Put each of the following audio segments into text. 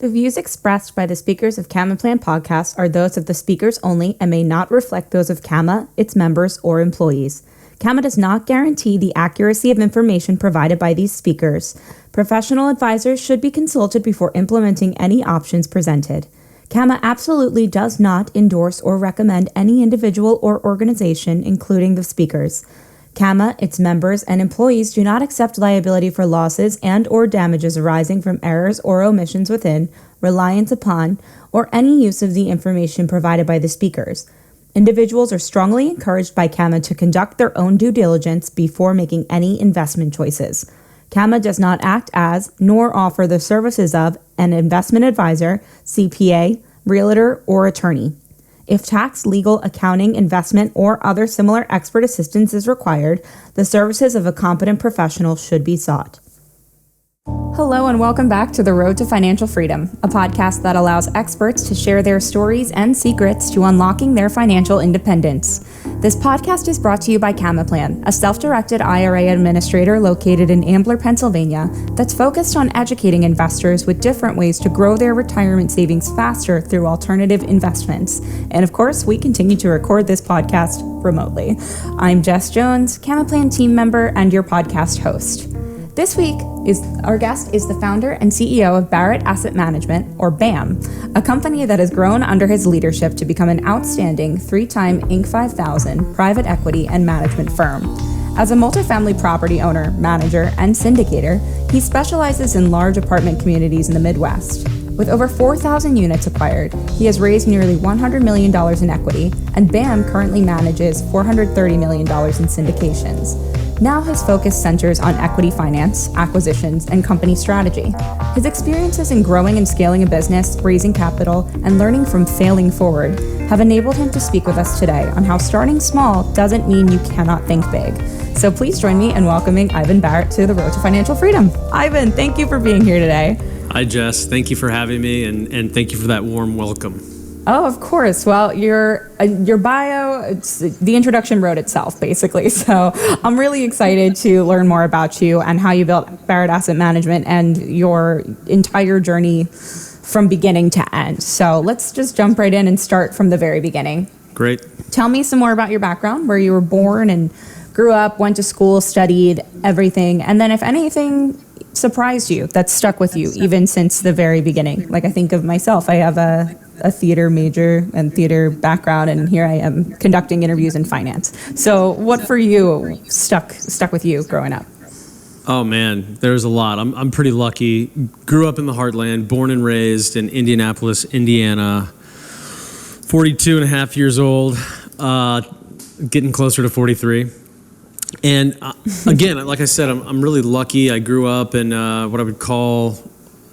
The views expressed by the speakers of CamaPlan podcasts are those of the speakers only and may not reflect those of Cama, its members, or employees. Cama does not guarantee the accuracy of information provided by these speakers. Professional advisors should be consulted before implementing any options presented. Cama absolutely does not endorse or recommend any individual or organization, including the speakers. Cama, its members, and employees do not accept liability for losses and/or damages arising from errors or omissions within, reliance upon, or any use of the information provided by the speakers. Individuals are strongly encouraged by Cama to conduct their own due diligence before making any investment choices. Cama does not act as, nor offer the services of, an investment advisor, CPA, realtor, or attorney. If tax, legal, accounting, investment, or other similar expert assistance is required, the services of a competent professional should be sought. Hello and welcome back to The Road to Financial Freedom, a podcast that allows experts to share their stories and secrets to unlocking their financial independence. This podcast is brought to you by CamaPlan, a self-directed IRA administrator located in Ambler, Pennsylvania, that's focused on educating investors with different ways to grow their retirement savings faster through alternative investments. And of course, we continue to record this podcast remotely. I'm Jess Jones, CamaPlan team member and your podcast host. This week, our guest is the founder and CEO of Barratt Asset Management, or BAM, a company that has grown under his leadership to become an outstanding 3-time Inc. 5000 private equity and management firm. As a multifamily property owner, manager, and syndicator, he specializes in large apartment communities in the Midwest. With over 4,000 units acquired, he has raised nearly $100 million in equity, and BAM currently manages $430 million in syndications. Now his focus centers on equity finance, acquisitions, and company strategy. His experiences in growing and scaling a business, raising capital, and learning from failing forward have enabled him to speak with us today on how starting small doesn't mean you cannot think big. So please join me in welcoming Ivan Barratt to The Road to Financial Freedom. Ivan, thank you for being here today. Hi, Jess. Thank you for having me, and thank you for that warm welcome. Oh, of course. Well, your bio, the introduction wrote itself, basically. So I'm really excited to learn more about you and how you built Barratt Asset Management and your entire journey from beginning to end. So let's just jump right in and start from the very beginning. Great. Tell me some more about your background, where you were born and grew up, went to school, studied, everything. And then if anything surprised you, that stuck with you, even since the very beginning. Like I think of myself, I have a theater major and theater background, and here I am conducting interviews in finance. So what for you stuck with you growing up? Oh man, there's a lot. I'm pretty lucky. Grew up in the heartland, born and raised in Indianapolis, Indiana. 42 and a half years old, getting closer to 43. And again, like I said, I'm really lucky. I grew up in what I would call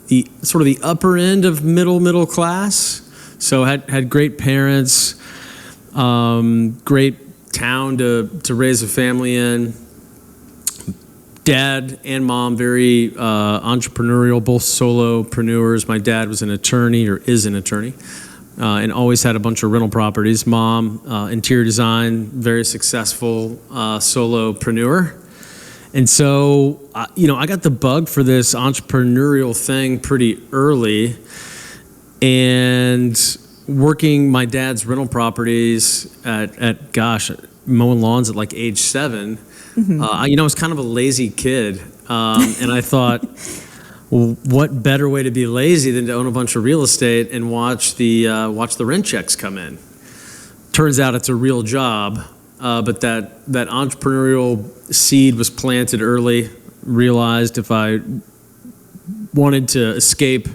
the sort of the upper end of middle class. So had great parents, great town to raise a family in. Dad and mom very entrepreneurial, both solopreneurs. My dad was an attorney, or is an attorney, and always had a bunch of rental properties. Mom, interior design, very successful solopreneur. And so, I got the bug for this entrepreneurial thing pretty early, and working my dad's rental properties at mowing lawns at like age 7. Mm-hmm. I was kind of a lazy kid, and I thought, well, what better way to be lazy than to own a bunch of real estate and watch the rent checks come in? Turns out it's a real job, but that entrepreneurial seed was planted early. Realized if I wanted to escape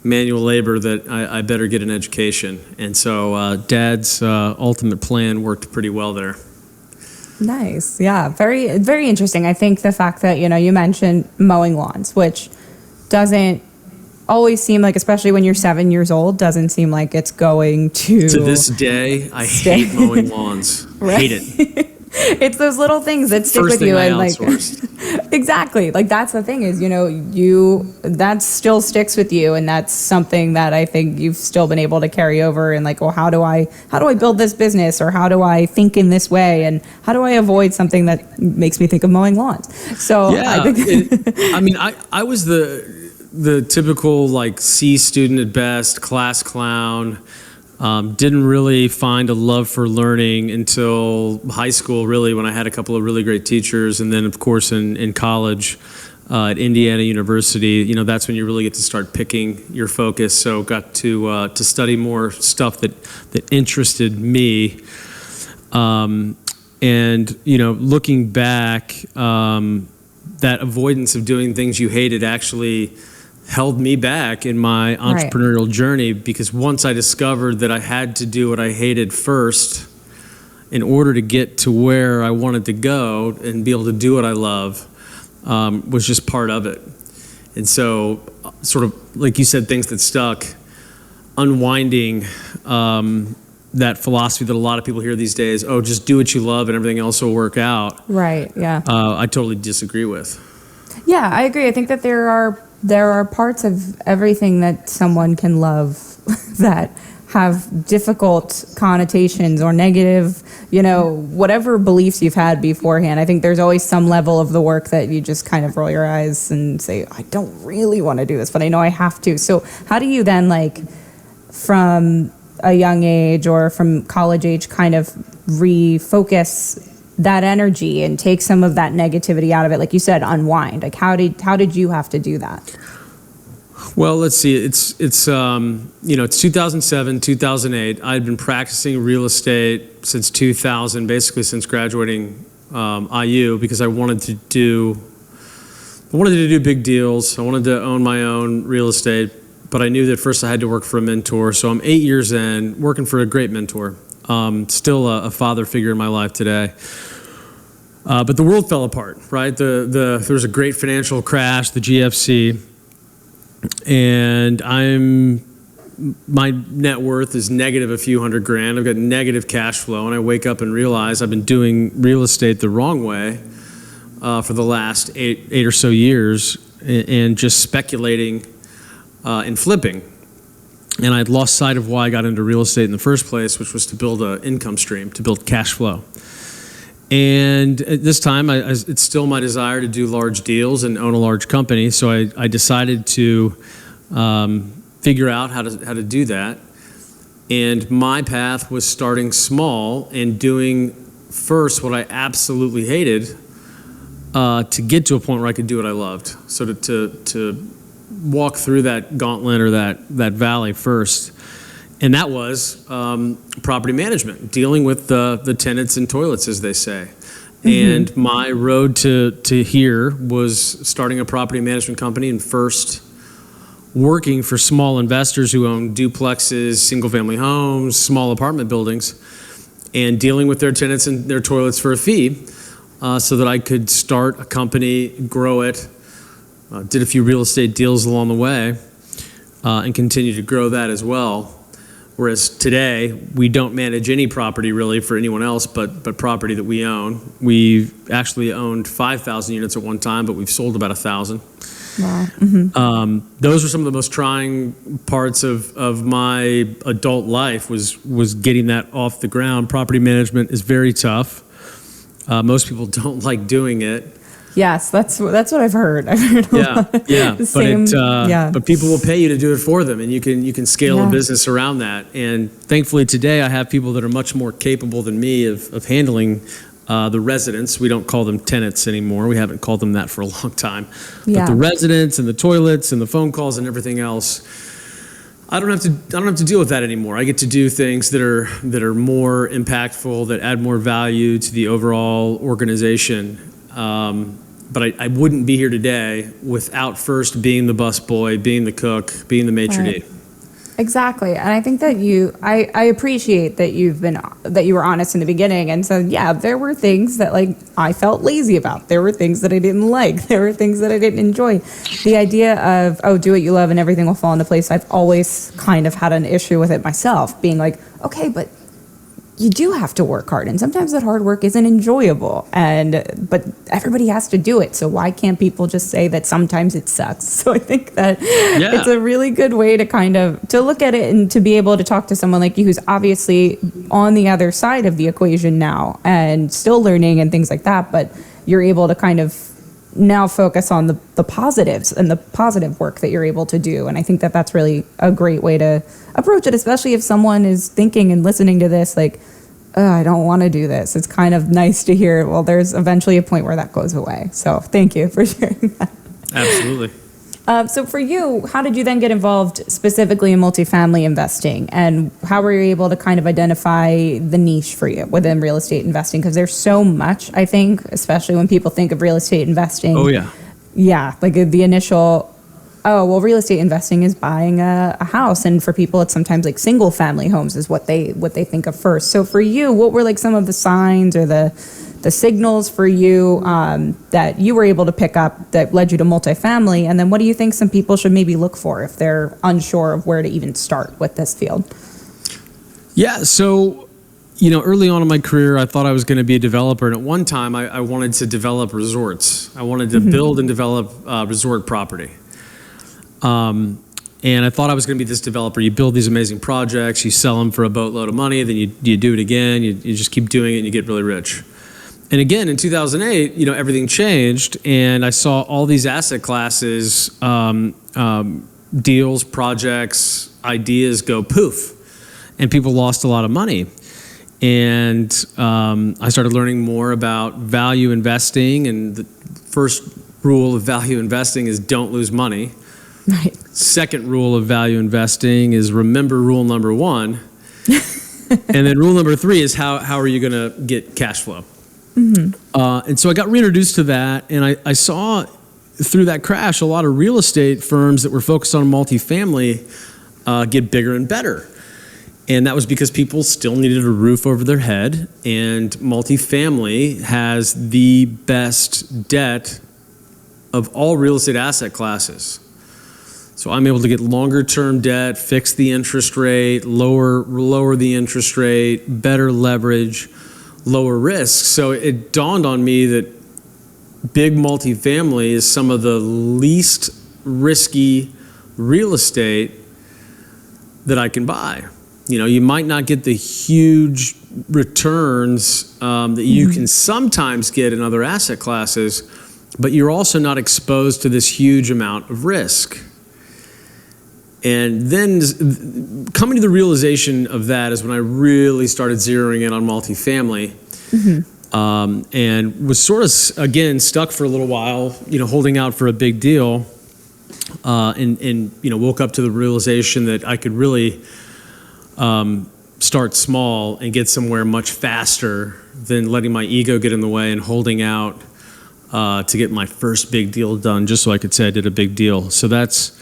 manual labor that I better get an education, and so Dad's ultimate plan worked pretty well there. Nice, yeah, very very interesting. I think the fact that you mentioned mowing lawns, which doesn't always seem like, especially when you're 7 years old, doesn't seem like it's going to this day, I hate mowing lawns. Right? Hate it. It's those little things that stick with you, and like exactly, like that's the thing is that still sticks with you, and that's something that I think you've still been able to carry over. And like, well, how do I build this business, or how do I think in this way, and how do I avoid something that makes me think of mowing lawns? So yeah, I was the the typical like C student at best, class clown. Didn't really find a love for learning until high school, really, when I had a couple of really great teachers. And then, of course, in college at Indiana University, that's when you really get to start picking your focus. So got to study more stuff that interested me. And, looking back, that avoidance of doing things you hated actually held me back in my entrepreneurial journey, because once I discovered that I had to do what I hated first in order to get to where I wanted to go and be able to do what I love, was just part of it. And so, sort of like you said, things that stuck, unwinding that philosophy that a lot of people hear these days, just do what you love and everything else will work out. Right, yeah. I totally disagree with. Yeah, I agree. I think that there are parts of everything that someone can love that have difficult connotations or negative, whatever beliefs you've had beforehand. I think there's always some level of the work that you just kind of roll your eyes and say, I don't really want to do this, but I know I have to. So how do you then, from a young age or from college age, kind of refocus that energy and take some of that negativity out of it? Like you said, unwind. Like how did you have to do that? Well, let's see. It's 2007, 2008. I'd been practicing real estate since 2000, basically since graduating IU, because I wanted to do big deals. I wanted to own my own real estate, but I knew that first I had to work for a mentor. So I'm 8 years in, working for a great mentor. Still a father figure in my life today. But the world fell apart, right? There was a great financial crash, the GFC, and my net worth is negative a few $100,000. I've got negative cash flow, and I wake up and realize I've been doing real estate the wrong way for the last eight or so years, and just speculating and flipping. And I'd lost sight of why I got into real estate in the first place, which was to build an income stream, to build cash flow. And at this time, it's still my desire to do large deals and own a large company. So I decided to figure out how to do that. And my path was starting small and doing first what I absolutely hated to get to a point where I could do what I loved. So to walk through that gauntlet or that valley first. And that was property management, dealing with the tenants and toilets, as they say. Mm-hmm. And my road to here was starting a property management company and first working for small investors who own duplexes, single-family homes, small apartment buildings, and dealing with their tenants and their toilets for a fee so that I could start a company, grow it, did a few real estate deals along the way, and continue to grow that as well. Whereas today, we don't manage any property really for anyone else but property that we own. We've actually owned 5,000 units at one time, but we've sold about 1,000. Wow. Mm-hmm. Those were some of the most trying parts of my adult life was getting that off the ground. Property management is very tough. Most people don't like doing it. Yes, that's what I've heard. I've heard a lot. Yeah. But people will pay you to do it for them, and you can scale a business around that. And thankfully today I have people that are much more capable than me of handling the residents. We don't call them tenants anymore. We haven't called them that for a long time. But the residents and the toilets and the phone calls and everything else, I don't have to deal with that anymore. I get to do things that are more impactful, that add more value to the overall organization. But I wouldn't be here today without first being the busboy, being the cook, being the maitre d'. Exactly. And I think that I appreciate that you were honest in the beginning and said, there were things that I felt lazy about. There were things that I didn't like. There were things that I didn't enjoy. The idea of, do what you love and everything will fall into place. I've always kind of had an issue with it myself, being like, okay, but you do have to work hard, and sometimes that hard work isn't enjoyable, but everybody has to do it, so why can't people just say that sometimes it sucks? So I think that it's a really good way to look at it and to be able to talk to someone like you who's obviously on the other side of the equation now and still learning and things like that, but you're able to kind of now focus on the positives and the positive work that you're able to do. And I think that that's really a great way to approach it, especially if someone is thinking and listening to this, like, I don't want to do this. It's kind of nice to hear, well, there's eventually a point where that goes away. So thank you for sharing that. Absolutely. So for you, how did you then get involved specifically in multifamily investing? And how were you able to kind of identify the niche for you within real estate investing? Because there's so much, I think, especially when people think of real estate investing. Oh, yeah. Yeah, like the initial, oh, well, real estate investing is buying a house. And for people, it's sometimes like single family homes is what they think of first. So for you, what were like some of the signs or the signals for you that you were able to pick up that led you to multifamily? And then what do you think some people should maybe look for if they're unsure of where to even start with this field? Yeah, so, early on in my career, I thought I was going to be a developer. And at one time, I wanted to develop resorts. I wanted to build and develop resort property. And I thought I was going to be this developer. You build these amazing projects, you sell them for a boatload of money, then you do it again, you just keep doing it and you get really rich. And again, in 2008, everything changed, and I saw all these asset classes, deals, projects, ideas go poof, and people lost a lot of money. And I started learning more about value investing, and the first rule of value investing is don't lose money. Right. Second rule of value investing is remember rule number 1. And then rule number 3 is how are you going to get cash flow? And so I got reintroduced to that, and I saw through that crash a lot of real estate firms that were focused on multifamily get bigger and better. And that was because people still needed a roof over their head, and multifamily has the best debt of all real estate asset classes. So I'm able to get longer term debt, fix the interest rate, lower the interest rate, better leverage, lower risk. So it dawned on me that big multifamily is some of the least risky real estate that I can buy. You might not get the huge returns that you can sometimes get in other asset classes, but you're also not exposed to this huge amount of risk. And then coming to the realization of that is when I really started zeroing in on multifamily, and was sort of, again, stuck for a little while, holding out for a big deal, and woke up to the realization that I could really start small and get somewhere much faster than letting my ego get in the way and holding out to get my first big deal done just so I could say I did a big deal. So that's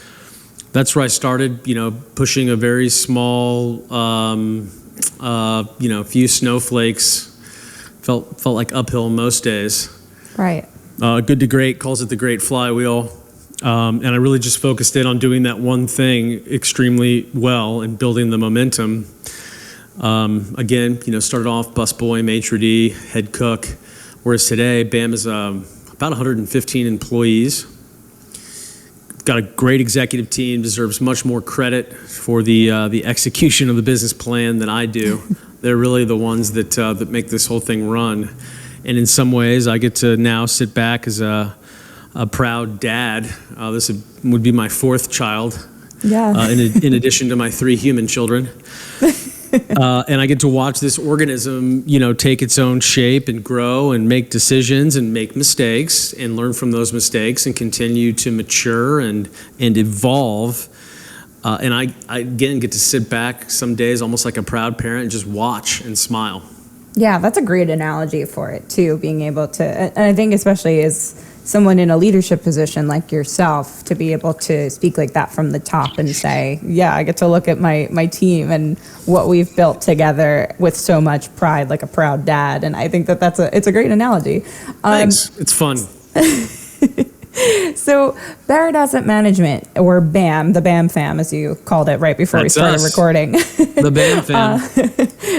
where I started, pushing a very small, few snowflakes. Felt like uphill most days. Right. Good to Great calls it the Great Flywheel. And I really just focused in on doing that one thing extremely well and building the momentum. Again, started off busboy, maitre d', head cook, whereas today BAM is about 115 employees. Got a great executive team, deserves much more credit for the execution of the business plan than I do. They're really the ones that make this whole thing run. And in some ways, I get to now sit back as a proud dad. This would be my 4th child, in addition to my 3 human children. And I get to watch this organism, take its own shape and grow and make decisions and make mistakes and learn from those mistakes and continue to mature and evolve. And I again get to sit back some days almost like a proud parent and just watch and smile. Yeah, that's a great analogy for it too, being able to, and I think especially as someone in a leadership position like yourself, to be able to speak like that from the top and say, yeah, I get to look at my team and what we've built together with so much pride, like a proud dad. And I think it's a great analogy. Thanks. It's fun. So Barratt Asset Management, or BAM, the BAM fam, as you called it right before That's we started us. Recording. The BAM fam.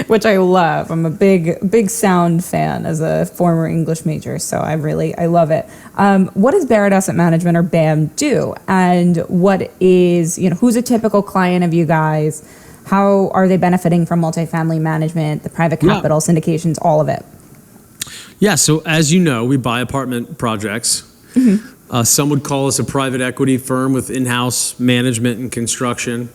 Which I love. I'm a big sound fan as a former English major, so I love it. What does Barratt Asset Management, or BAM, do? And what is, who's a typical client of you guys? How are they benefiting from multifamily management, the private capital, syndications, all of it? Yeah, so as you know, we buy apartment projects. Some would call us a private equity firm with in-house management and construction.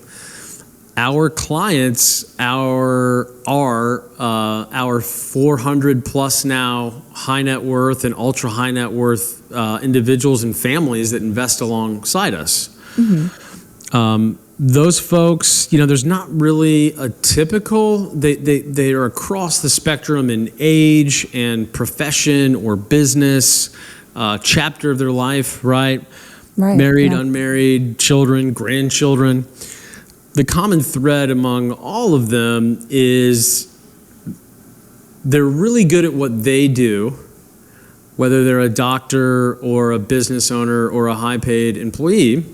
Our clients are our 400 plus now high net worth and ultra high net worth individuals and families that invest alongside us. Those folks, there's not really a typical, they are across the spectrum in age and profession or business, chapter of their life, right? Married, unmarried, children, grandchildren. The common thread among all of them is they're really good at what they do, whether they're a doctor or a business owner or a high-paid employee.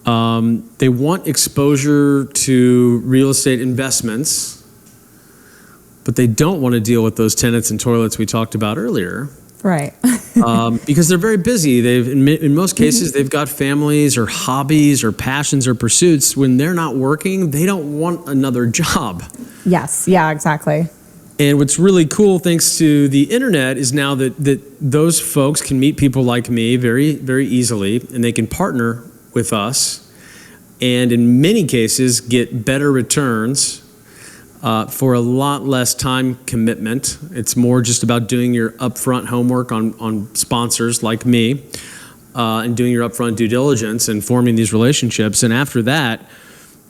They want exposure to real estate investments, but they don't want to deal with those tenants and toilets we talked about earlier. Right. Because they're very busy. In most cases, they've got families or hobbies or passions or pursuits. When they're not working, they don't want another job. Yes. Yeah, exactly. And what's really cool, thanks to the internet, is now that those folks can meet people like me very, very easily, and they can partner with us, and in many cases get better returns for a lot less time commitment. It's more just about doing your upfront homework on sponsors like me, and doing your upfront due diligence and forming these relationships. And after that,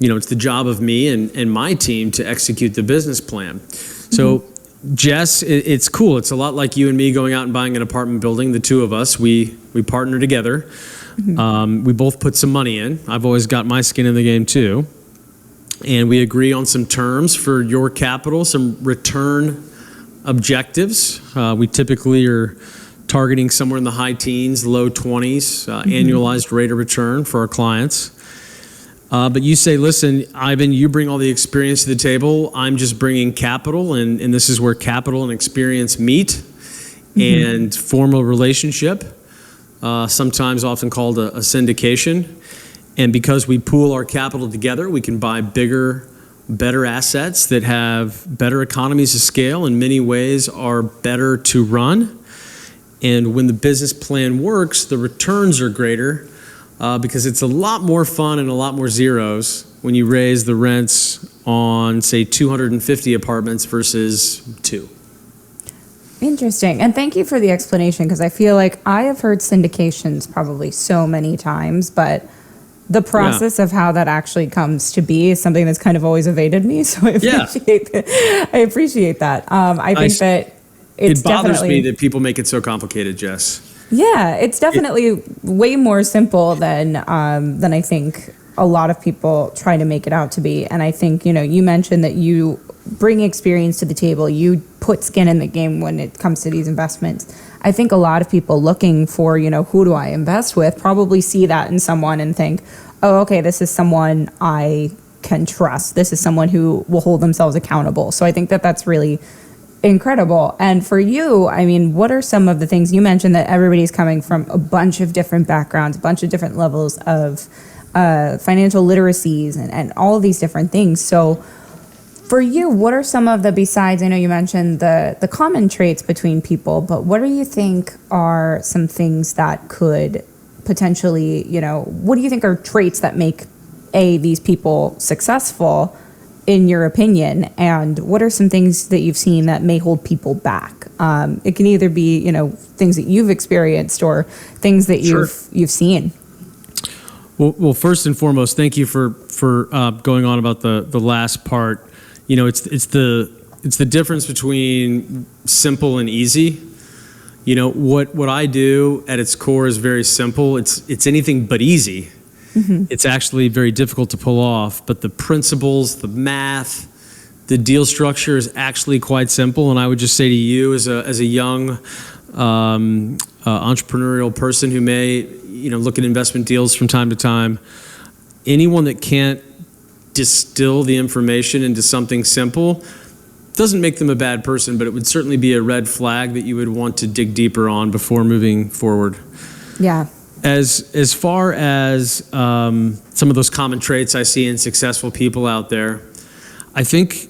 it's the job of me and my team to execute the business plan. So Jess, it's cool. It's a lot like you and me going out and buying an apartment building. The two of us, we partner together. We both put some money in. I've always got my skin in the game too. And we agree on some terms for your capital, some return objectives. We typically are targeting somewhere in the high teens, low 20s, annualized rate of return for our clients. But you say, listen, Ivan, you bring all the experience to the table. I'm just bringing capital, and this is where capital and experience meet and form a relationship, sometimes often called a syndication. And because we pool our capital together, we can buy bigger, better assets that have better economies of scale, in many ways are better to run. And when the business plan works, the returns are greater because it's a lot more fun and a lot more zeros when you raise the rents on, say, 250 apartments versus 2. Interesting. And thank you for the explanation, because I feel like I have heard syndications probably so many times, but the process of how that actually comes to be is something that's kind of always evaded me. So I appreciate that. I think that it bothers me that people make it so complicated, Jess. Yeah, it's definitely way more simple than I think a lot of people try to make it out to be. And I think, you mentioned that you bring experience to the table. You put skin in the game when it comes to these investments. I think a lot of people looking for, who do I invest with, probably see that in someone and think, oh, okay, this is someone I can trust. This is someone who will hold themselves accountable. So I think that that's really incredible. And for you, I mean, what are some of the things you mentioned that everybody's coming from a bunch of different backgrounds, a bunch of different levels of financial literacies and all of these different things. So for you, what are some of the, besides, I know you mentioned the common traits between people, but what do you think are some things that could potentially, what do you think are traits that make these people successful in your opinion? And what are some things that you've seen that may hold people back? It can either be, things that you've experienced or things that you've seen. Well, first and foremost, thank you for going on about the last part. It's the difference between simple and easy. What I do at its core is very simple. It's anything but easy. It's actually very difficult to pull off, but the principles, the math, the deal structure is actually quite simple. And I would just say to you, as a young entrepreneurial person who may look at investment deals from time to time, anyone that can't distill the information into something simple doesn't make them a bad person, but it would certainly be a red flag that you would want to dig deeper on before moving forward. Yeah. As far as some of those common traits I see in successful people out there, I think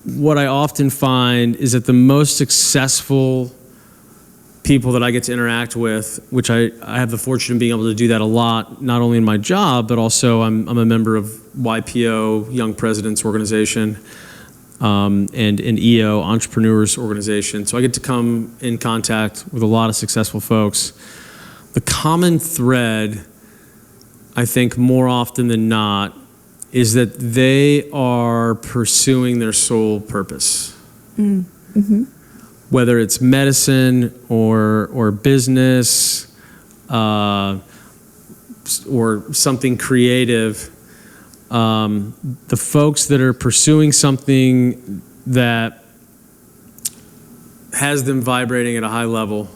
what I often find is that the most successful people that I get to interact with, which I have the fortune of being able to do that a lot, not only in my job, but also I'm a member of YPO, Young Presidents Organization, and an EO, Entrepreneurs Organization. So I get to come in contact with a lot of successful folks. The common thread, I think more often than not, is that they are pursuing their sole purpose. Mm-hmm. Whether it's medicine or business or something creative, the folks that are pursuing something that has them vibrating at a high level,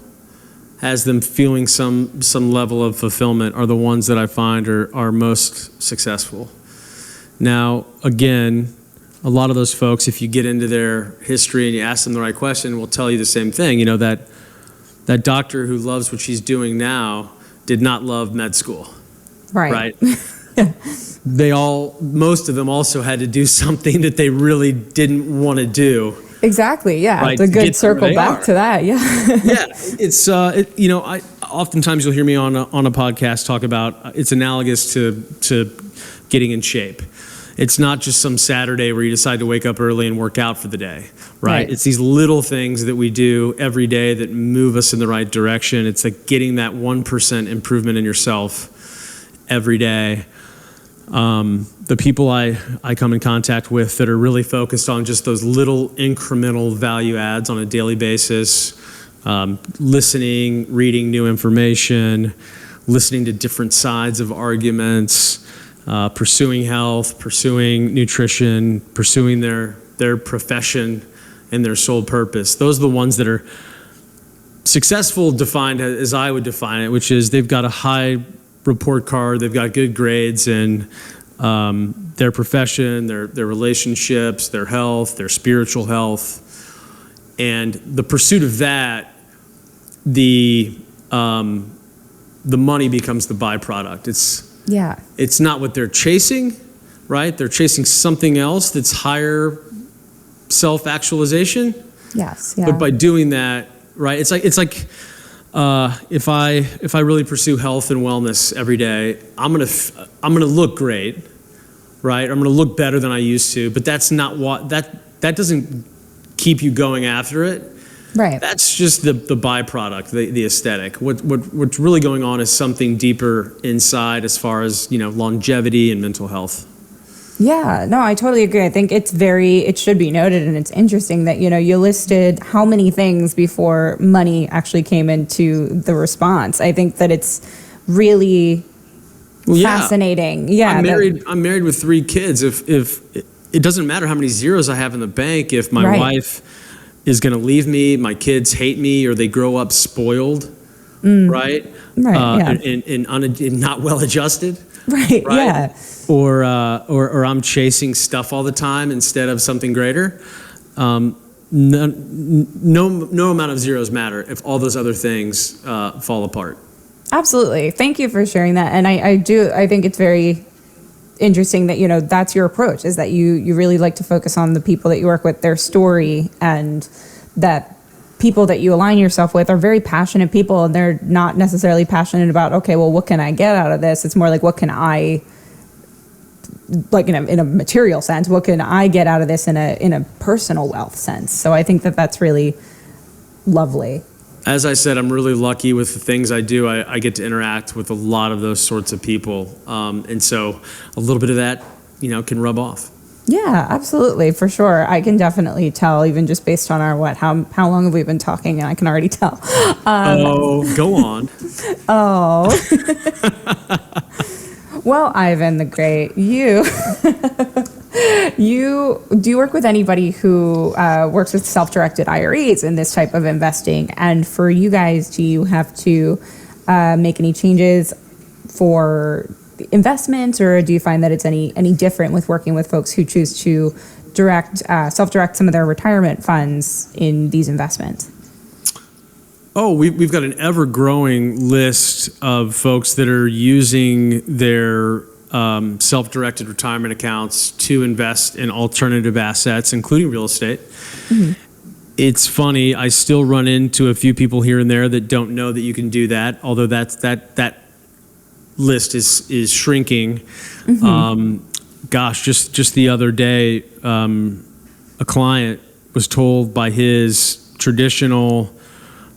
has them feeling some level of fulfillment, are the ones that I find are most successful. Now, again, a lot of those folks, if you get into their history and you ask them the right question, will tell you the same thing. You know, that doctor who loves what she's doing now did not love med school. Right? Most of them also had to do something that they really didn't want to do. Exactly. Yeah. Right, it's a good circle back to that. Yeah. Yeah. It's, I oftentimes you'll hear me on a podcast talk about it's analogous to getting in shape. It's not just some Saturday where you decide to wake up early and work out for the day, right? It's these little things that we do every day that move us in the right direction. It's like getting that 1% improvement in yourself every day. The people I come in contact with that are really focused on just those little incremental value adds on a daily basis, listening, reading new information, listening to different sides of arguments, pursuing health, pursuing nutrition, pursuing their profession and their sole purpose. Those are the ones that are successful, defined as I would define it, which is they've got a high report card, they've got good grades in their profession, their relationships, their health, their spiritual health. And the pursuit of that, the money becomes the byproduct. It's not what they're chasing, right? They're chasing something else that's higher self-actualization. Yes. Yeah. But by doing that, right? It's like if I really pursue health and wellness every day, I'm gonna look great, right? I'm gonna look better than I used to. But that's not what that doesn't keep you going after it. Right. That's just the byproduct, the aesthetic. What's really going on is something deeper inside as far as, longevity and mental health. Yeah, no, I totally agree. I think it should be noted, and it's interesting that, you listed how many things before money actually came into the response. I think that it's really fascinating. Yeah. I'm married with 3 kids. If it doesn't matter how many zeros I have in the bank, if my wife is going to leave me, my kids hate me, or they grow up spoiled, right? And not well adjusted. Right. Yeah. Or I'm chasing stuff all the time instead of something greater. No amount of zeros matter if all those other things fall apart. Absolutely. Thank you for sharing that. And I think it's very interesting that, that's your approach, is that you really like to focus on the people that you work with, their story, and that people that you align yourself with are very passionate people, and they're not necessarily passionate about, okay, well, what can I get out of this? It's more like, what can I, like in a material sense, what can I get out of this in a personal wealth sense? So I think that that's really lovely. As I said, I'm really lucky with the things I do. I get to interact with a lot of those sorts of people. And so a little bit of that, can rub off. Yeah, absolutely. For sure. I can definitely tell, even just based on our, how long have we been talking? And I can already tell. Go on. Well, Ivan the Great, do you work with anybody who works with self-directed IRAs in this type of investing? And for you guys, do you have to make any changes for investments, or do you find that it's any different with working with folks who choose to self-direct some of their retirement funds in these investments? Oh, we've got an ever-growing list of folks that are using their self-directed retirement accounts to invest in alternative assets, including real estate. Mm-hmm. It's funny. I still run into a few people here and there that don't know that you can do that. Although that list is shrinking. Just the other day, a client was told by his traditional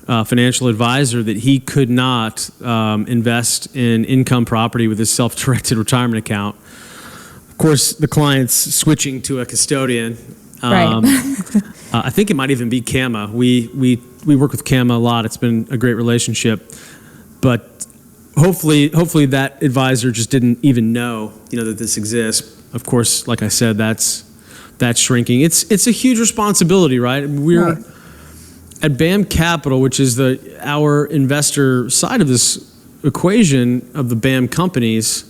financial advisor that he could not invest in income property with his self-directed retirement account. Of course, the client's switching to a custodian. Right. I think it might even be Cama. We work with Cama a lot. It's been a great relationship, but hopefully that advisor just didn't even know that this exists. Of course, like I said, that's shrinking. It's a huge responsibility, right? We're right. At BAM Capital, which is our investor side of this equation of the BAM companies.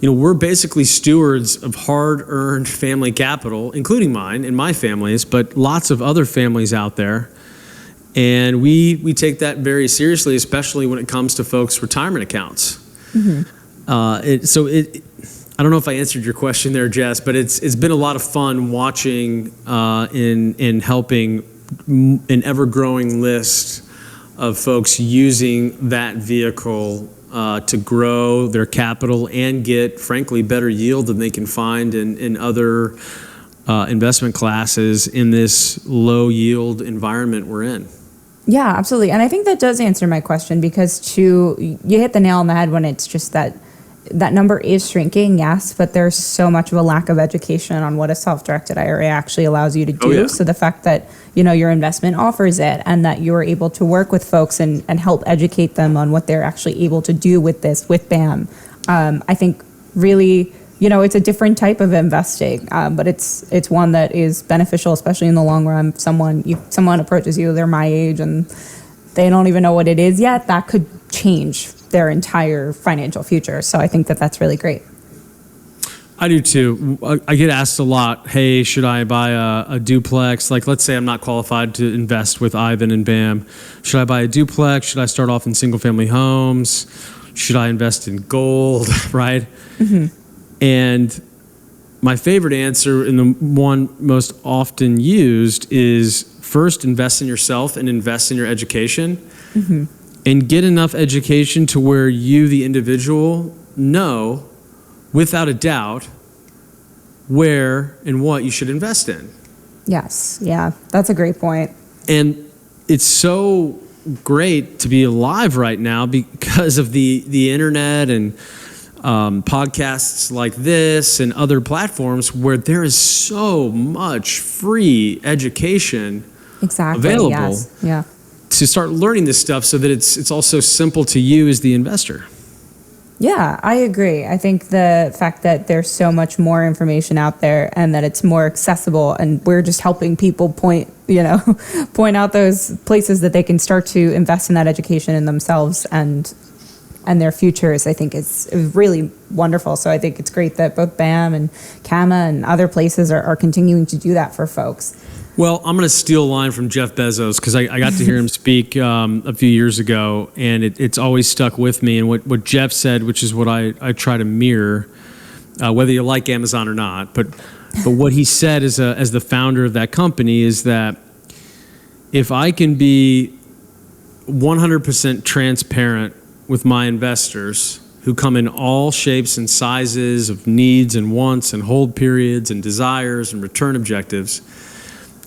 We're basically stewards of hard-earned family capital, including mine and my family's, but lots of other families out there. And we take that very seriously, especially when it comes to folks' retirement accounts. I don't know if I answered your question there, Jess, but it's been a lot of fun watching in helping an ever-growing list of folks using that vehicle to grow their capital and get, frankly, better yield than they can find in other investment classes in this low yield environment we're in. Yeah, absolutely. And I think that does answer my question, because you hit the nail on the head when it's just that number is shrinking, yes, but there's so much of a lack of education on what a self-directed IRA actually allows you to do. Oh, yeah. So the fact that your investment offers it, and that you're able to work with folks and help educate them on what they're actually able to do with BAM, I think really, it's a different type of investing, but it's one that is beneficial, especially in the long run. Someone approaches you, they're my age, and they don't even know what it is yet. That could change their entire financial future. So I think that that's really great. I do too. I get asked a lot, hey, should I buy a duplex? Like, let's say I'm not qualified to invest with Ivan and BAM. Should I buy a duplex? Should I start off in single family homes? Should I invest in gold, right? And my favorite answer, and the one most often used, is first invest in yourself and invest in your education. And get enough education to where you, the individual, know without a doubt where and what you should invest in. Yes, yeah, that's a great point. And it's so great to be alive right now because of the internet and podcasts like this and other platforms where there is so much free education available. Yes. Yeah. To start learning this stuff so that it's also simple to you as the investor. Yeah, I agree. I think the fact that there's so much more information out there and that it's more accessible, and we're just helping people point out those places that they can start to invest in that education in themselves and their futures, I think is really wonderful. So I think it's great that both BAM and Cama and other places are continuing to do that for folks. Well, I'm going to steal a line from Jeff Bezos, because I got to hear him speak a few years ago, and it's always stuck with me. And what Jeff said, which is what I try to mirror, whether you like Amazon or not, but what he said as the founder of that company is that if I can be 100% transparent with my investors, who come in all shapes and sizes of needs and wants and hold periods and desires and return objectives,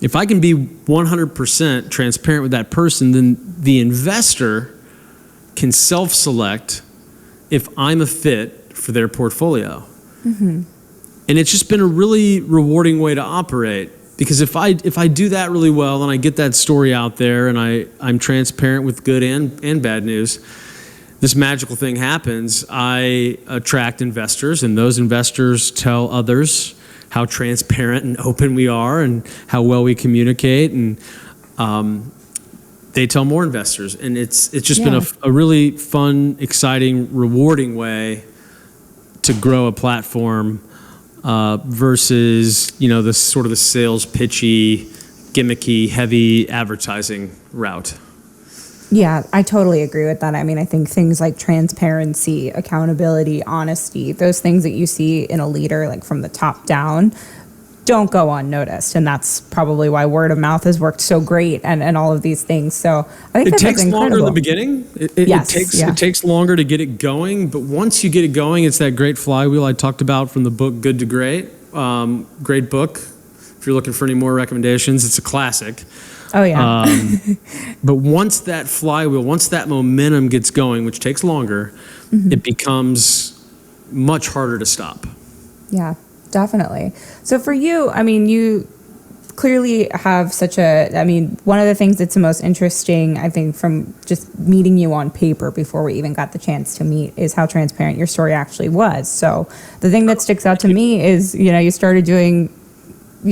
if I can be 100% transparent with that person, then the investor can self-select if I'm a fit for their portfolio. And it's just been a really rewarding way to operate, because if I do that really well and I get that story out there and I'm transparent with good and bad news, this magical thing happens. I attract investors, and those investors tell others how transparent and open we are and how well we communicate, and they tell more investors. And it's just been a really fun, exciting, rewarding way to grow a platform versus the sort of the sales pitchy, gimmicky, heavy advertising route. Yeah, I totally agree with that. I mean, I think things like transparency, accountability, honesty, those things that you see in a leader, like from the top down, don't go unnoticed. And that's probably why word of mouth has worked so great and all of these things. So I think it that's takes incredible. longer in the beginning. It takes longer to get it going. But once you get it going, it's that great flywheel I talked about from the book Good to Great. Great book. If you're looking for any more recommendations, it's a classic. Oh, yeah. But once that flywheel, once that momentum gets going, which takes longer, it becomes much harder to stop. Yeah, definitely. So for you, I mean, you clearly have one of the things that's the most interesting, I think, from just meeting you on paper before we even got the chance to meet is how transparent your story actually was. So the thing that sticks out to me is, you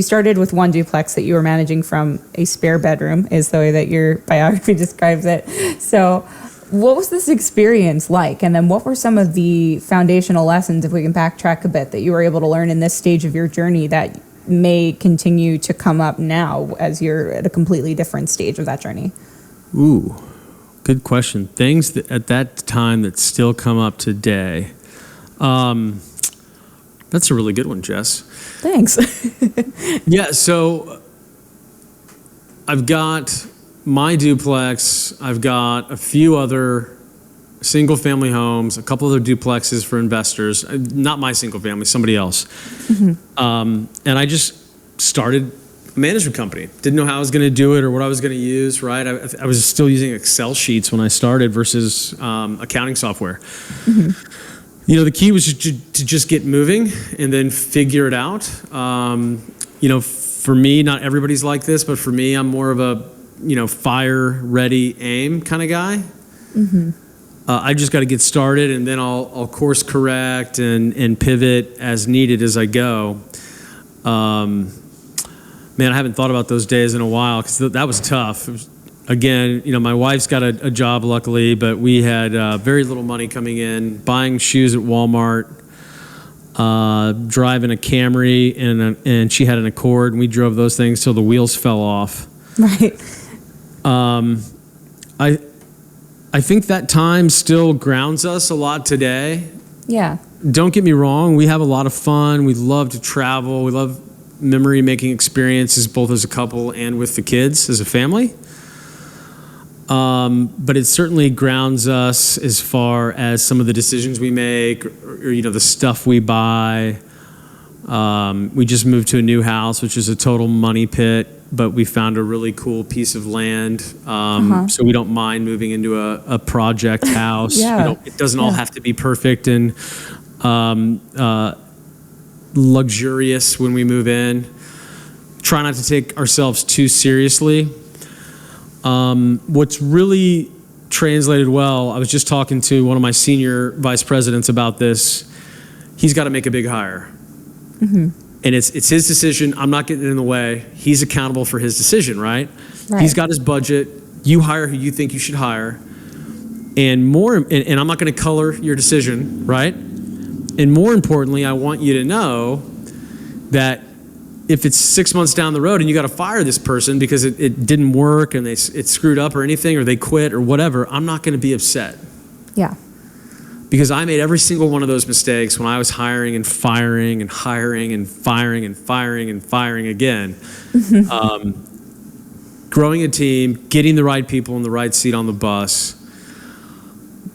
started with one duplex that you were managing from a spare bedroom, is the way that your biography describes it. So what was this experience like? And then what were some of the foundational lessons, if we can backtrack a bit, that you were able to learn in this stage of your journey that may continue to come up now as you're at a completely different stage of that journey? Ooh, good question. Things that at that time that still come up today. That's a really good one, Jess. Thanks. Yeah, so I've got my duplex, I've got a few other single family homes, a couple other duplexes for investors, not my single family, somebody else. And I just started a management company. Didn't know how I was going to do it or what I was going to use, right? I was still using Excel sheets when I started versus accounting software. The key was to just get moving and then figure it out. For me, not everybody's like this, but for me, I'm more of a, fire, ready, aim kind of guy. I just got to get started, and then I'll course correct and pivot as needed as I go. Man, I haven't thought about those days in a while because that was tough. Again, my wife's got a job, luckily, but we had very little money coming in, buying shoes at Walmart, driving a Camry, and she had an Accord, and we drove those things till the wheels fell off. Right. I think that time still grounds us a lot today. Yeah. Don't get me wrong, we have a lot of fun. We love to travel. We love memory-making experiences, both as a couple and with the kids as a family. But it certainly grounds us as far as some of the decisions we make or the stuff we buy. We just moved to a new house, which is a total money pit, but we found a really cool piece of land. So we don't mind moving into a project house. Yeah. It doesn't all have to be perfect and luxurious when we move in. Try not to take ourselves too seriously. What's really translated well, I was just talking to one of my senior vice presidents about this. He's got to make a big hire. And it's his decision. I'm not getting in the way. He's accountable for his decision, right? He's got his budget. You hire who you think you should hire. And I'm not going to color your decision, right? And more importantly, I want you to know that if it's 6 months down the road and you got to fire this person because it didn't work and it screwed up or anything, or they quit or whatever, I'm not going to be upset. Yeah. Because I made every single one of those mistakes when I was hiring and firing and hiring and firing and firing and firing again. Growing a team, getting the right people in the right seat on the bus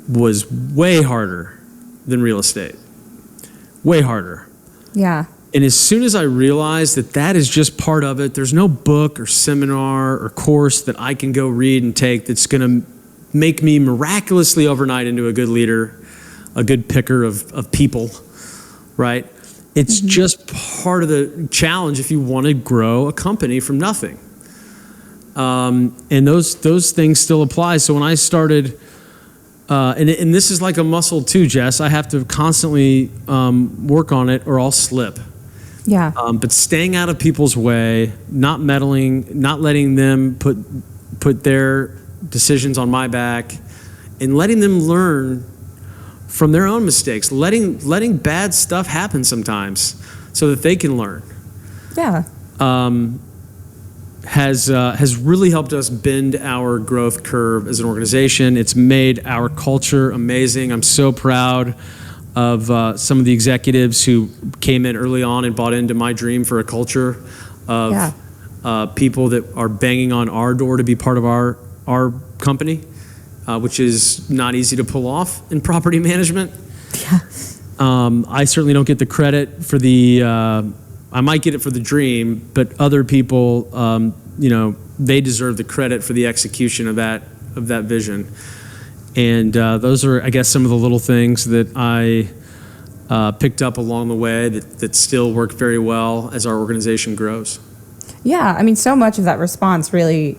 was way harder than real estate. Way harder. Yeah. And as soon as I realized that is just part of it, there's no book or seminar or course that I can go read and take that's going to make me miraculously overnight into a good leader, a good picker of people, right? It's just part of the challenge if you want to grow a company from nothing. And those things still apply. So when I started, and this is like a muscle too, Jess, I have to constantly work on it or I'll slip. Yeah. But staying out of people's way, not meddling, not letting them put their decisions on my back, and letting them learn from their own mistakes, letting bad stuff happen sometimes so that they can learn. Yeah. Has really helped us bend our growth curve as an organization. It's made our culture amazing. I'm so proud of some of the executives who came in early on and bought into my dream for a culture of people that are banging on our door to be part of our company, which is not easy to pull off in property management. Yeah. I certainly don't get the credit for I might get it for the dream, but other people, they deserve the credit for the execution of that vision. And those are, I guess, some of the little things that I picked up along the way that still work very well as our organization grows. Yeah, I mean, so much of that response really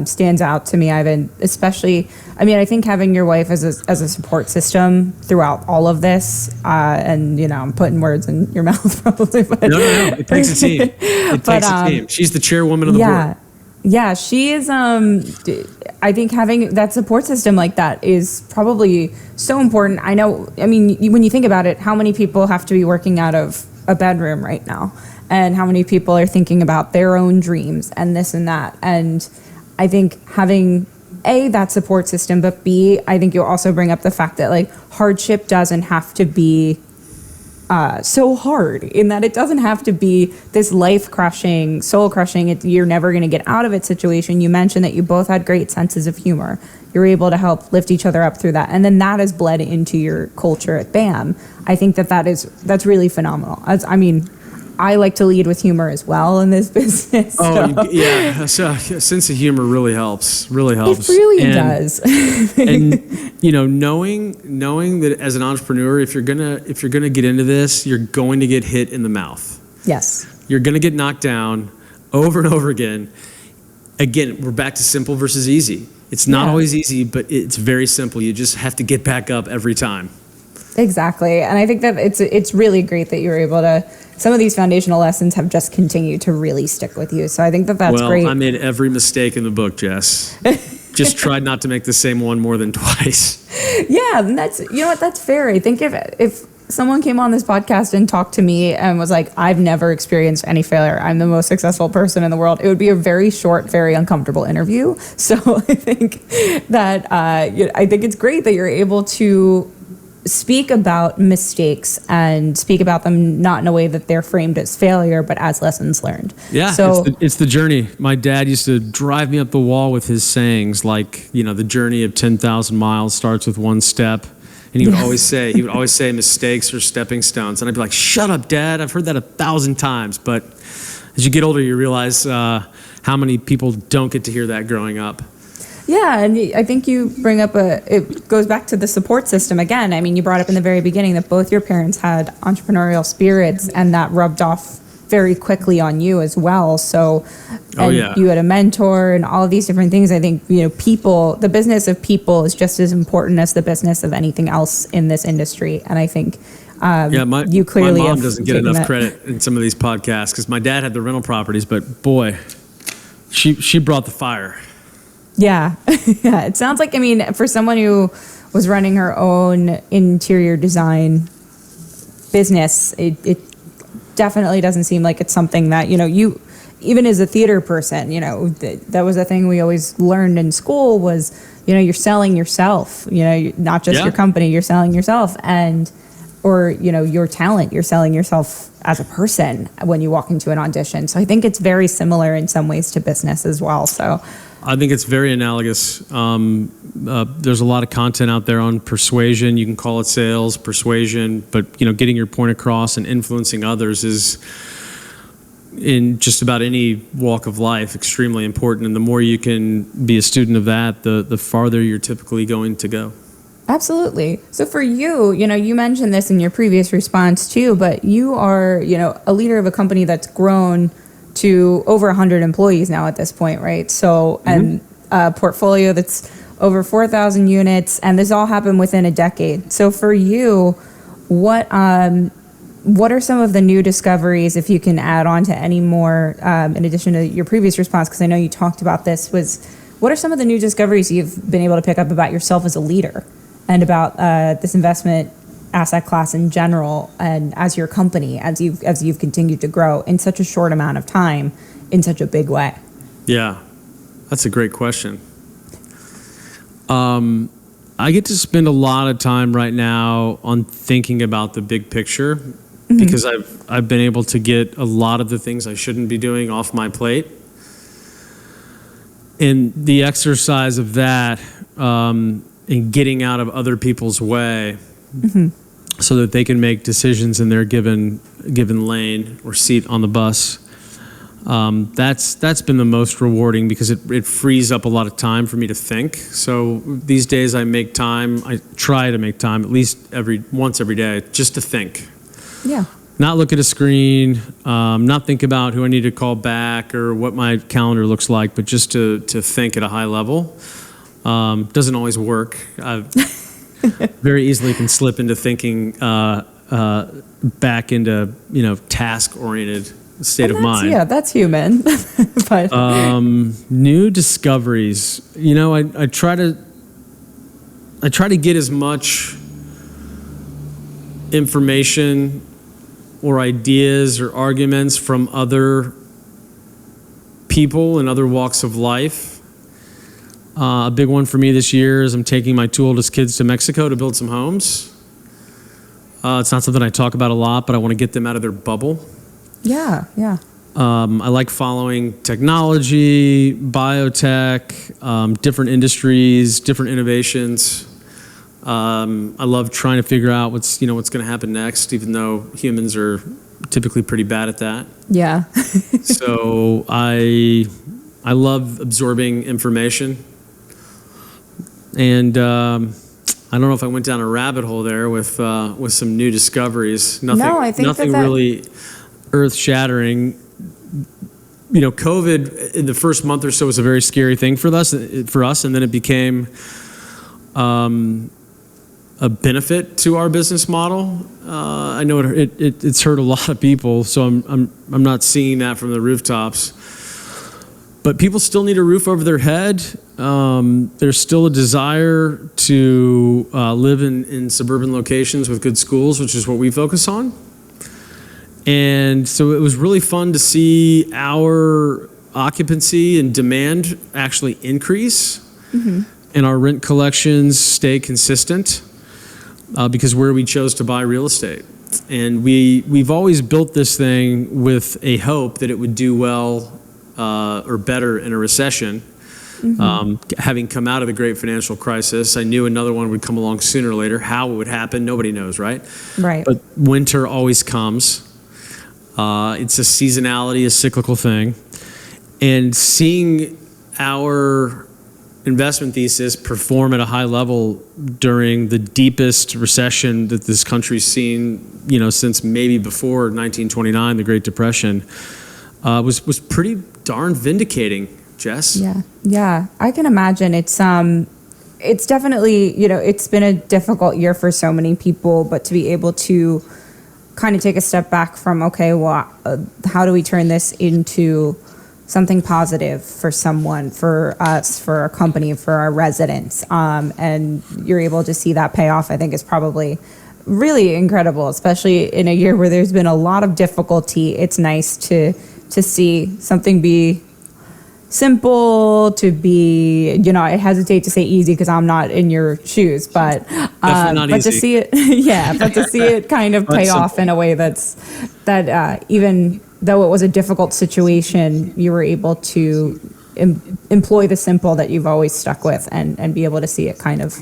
stands out to me, Ivan, especially, I think having your wife as a support system throughout all of this, and, I'm putting words in your mouth probably. But No. It takes a team. It takes a team. She's the chairwoman of the board. Yeah, she is, I think having that support system like that is probably so important. When you think about it, how many people have to be working out of a bedroom right now? And how many people are thinking about their own dreams and this and that. And I think having A, that support system, but B, I think you'll also bring up the fact that like hardship doesn't have to be so hard, in that it doesn't have to be this life-crushing, soul-crushing, you're never going to get out of it situation. You mentioned that you both had great senses of humor. You're able to help lift each other up through that. And then that has bled into your culture at BAM. I think that's really phenomenal. I like to lead with humor as well in this business. Yeah. So sense of humor really helps. Really helps. It really does. And knowing that as an entrepreneur, if you're gonna get into this, you're going to get hit in the mouth. Yes. You're gonna get knocked down over and over again. Again, we're back to simple versus easy. It's not always easy, but it's very simple. You just have to get back up every time. Exactly. And I think that it's really great that you're able to, some of these foundational lessons have just continued to really stick with you. So I think that's great. Well, I made every mistake in the book, Jess. Just tried not to make the same one more than twice. Yeah, and that's fair. I think if someone came on this podcast and talked to me and was like, I've never experienced any failure, I'm the most successful person in the world, it would be a very short, very uncomfortable interview. So I think that I think it's great that you're able to speak about mistakes and speak about them not in a way that they're framed as failure, but as lessons learned. Yeah, so it's the journey. My dad used to drive me up the wall with his sayings, like, the journey of 10,000 miles starts with one step. And he would always say mistakes are stepping stones. And I'd be like, shut up, Dad. I've heard that 1,000 times. But as you get older, you realize how many people don't get to hear that growing up. Yeah, and I think you bring up it goes back to the support system again. I mean, you brought up in the very beginning that both your parents had entrepreneurial spirits, and that rubbed off very quickly on you as well. So, you had a mentor and all of these different things. I think, people, the business of people is just as important as the business of anything else in this industry. And I think you clearly my mom doesn't get enough credit in some of these podcasts because my dad had the rental properties, but boy, she brought the fire. Yeah. Yeah. It sounds like, for someone who was running her own interior design business, it definitely doesn't seem like it's something that, you, even as a theater person, that was a thing we always learned in school was, you're selling yourself, not just your company, you're selling yourself or your talent, you're selling yourself as a person when you walk into an audition. So I think it's very similar in some ways to business as well. So I think it's very analogous. There's a lot of content out there on persuasion. You can call it sales, persuasion, but getting your point across and influencing others is, in just about any walk of life, extremely important. And the more you can be a student of that, the farther you're typically going to go. Absolutely. So for you, you mentioned this in your previous response too, but you are, a leader of a company that's grown to over 100 employees now at this point, right? So, and a portfolio that's over 4,000 units, and this all happened within a decade. So for you, what are some of the new discoveries, if you can add on to any more, in addition to your previous response, because I know you talked about this, what are some of the new discoveries you've been able to pick up about yourself as a leader and about this investment asset class in general, and as your company, as you've continued to grow in such a short amount of time in such a big way? Yeah, that's a great question. I get to spend a lot of time right now on thinking about the big picture because I've been able to get a lot of the things I shouldn't be doing off my plate. And the exercise of that and getting out of other people's way so that they can make decisions in their given lane or seat on the bus. That's been the most rewarding because it frees up a lot of time for me to think. So these days I try to make time at least once every day just to think. Yeah. Not look at a screen, not think about who I need to call back or what my calendar looks like, but just to think at a high level. Doesn't always work. I very easily can slip into thinking back into task-oriented state of mind. Yeah, that's human. But new discoveries. I try to get as much information or ideas or arguments from other people in other walks of life. A big one for me this year is I'm taking my two oldest kids to Mexico to build some homes. It's not something I talk about a lot, but I want to get them out of their bubble. Yeah. I like following technology, biotech, different industries, different innovations. I love trying to figure out what's going to happen next, even though humans are typically pretty bad at that. Yeah. So I love absorbing information, and I don't know if I went down a rabbit hole there with some new discoveries. Nothing really earth-shattering. COVID in the first month or so was a very scary thing for us, and then it became a benefit to our business model. I know it's hurt a lot of people, so I'm not seeing that from the rooftops. But people still need a roof over their head. There's still a desire to live in suburban locations with good schools, which is what we focus on. And so it was really fun to see our occupancy and demand actually increase, and our rent collections stay consistent. Because where we chose to buy real estate. And we've always built this thing with a hope that it would do well or better in a recession. Having come out of the great financial crisis, I knew another one would come along sooner or later. How it would happen, nobody knows, right? Right. But winter always comes. It's a seasonality, a cyclical thing. And seeing our investment thesis perform at a high level during the deepest recession that this country's seen, since maybe before 1929, the Great Depression, was pretty darn vindicating, Jess. Yeah. I can imagine it's definitely, it's been a difficult year for so many people, but to be able to kind of take a step back from, okay, well, how do we turn this into something positive for someone, for us, for our company, for our residents, and you're able to see that pay off, I think is probably really incredible, especially in a year where there's been a lot of difficulty. It's nice to see something be simple, to be, I hesitate to say easy because I'm not in your shoes, but easy. To see it, but to see it kind of pay off in a way that even though it was a difficult situation, you were able to employ the simple that you've always stuck with and be able to see it kind of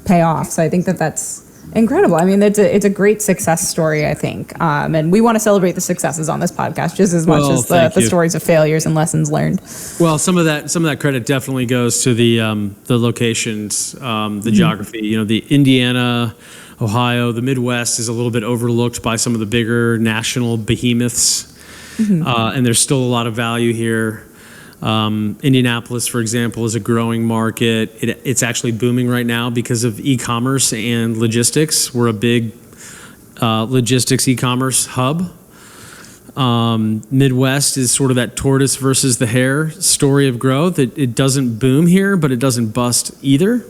pay off. So I think that's incredible. I mean, it's a great success story, I think. And we want to celebrate the successes on this podcast just as much as the stories of failures and lessons learned. Well, some of that credit definitely goes to the locations, the geography. The Indiana, Ohio, the Midwest is a little bit overlooked by some of the bigger national behemoths. And there's still a lot of value here. Indianapolis, for example, is a growing market. It's actually booming right now because of e-commerce and logistics. We're a big logistics e-commerce hub. Midwest is sort of that tortoise versus the hare story of growth. It doesn't boom here, but it doesn't bust either.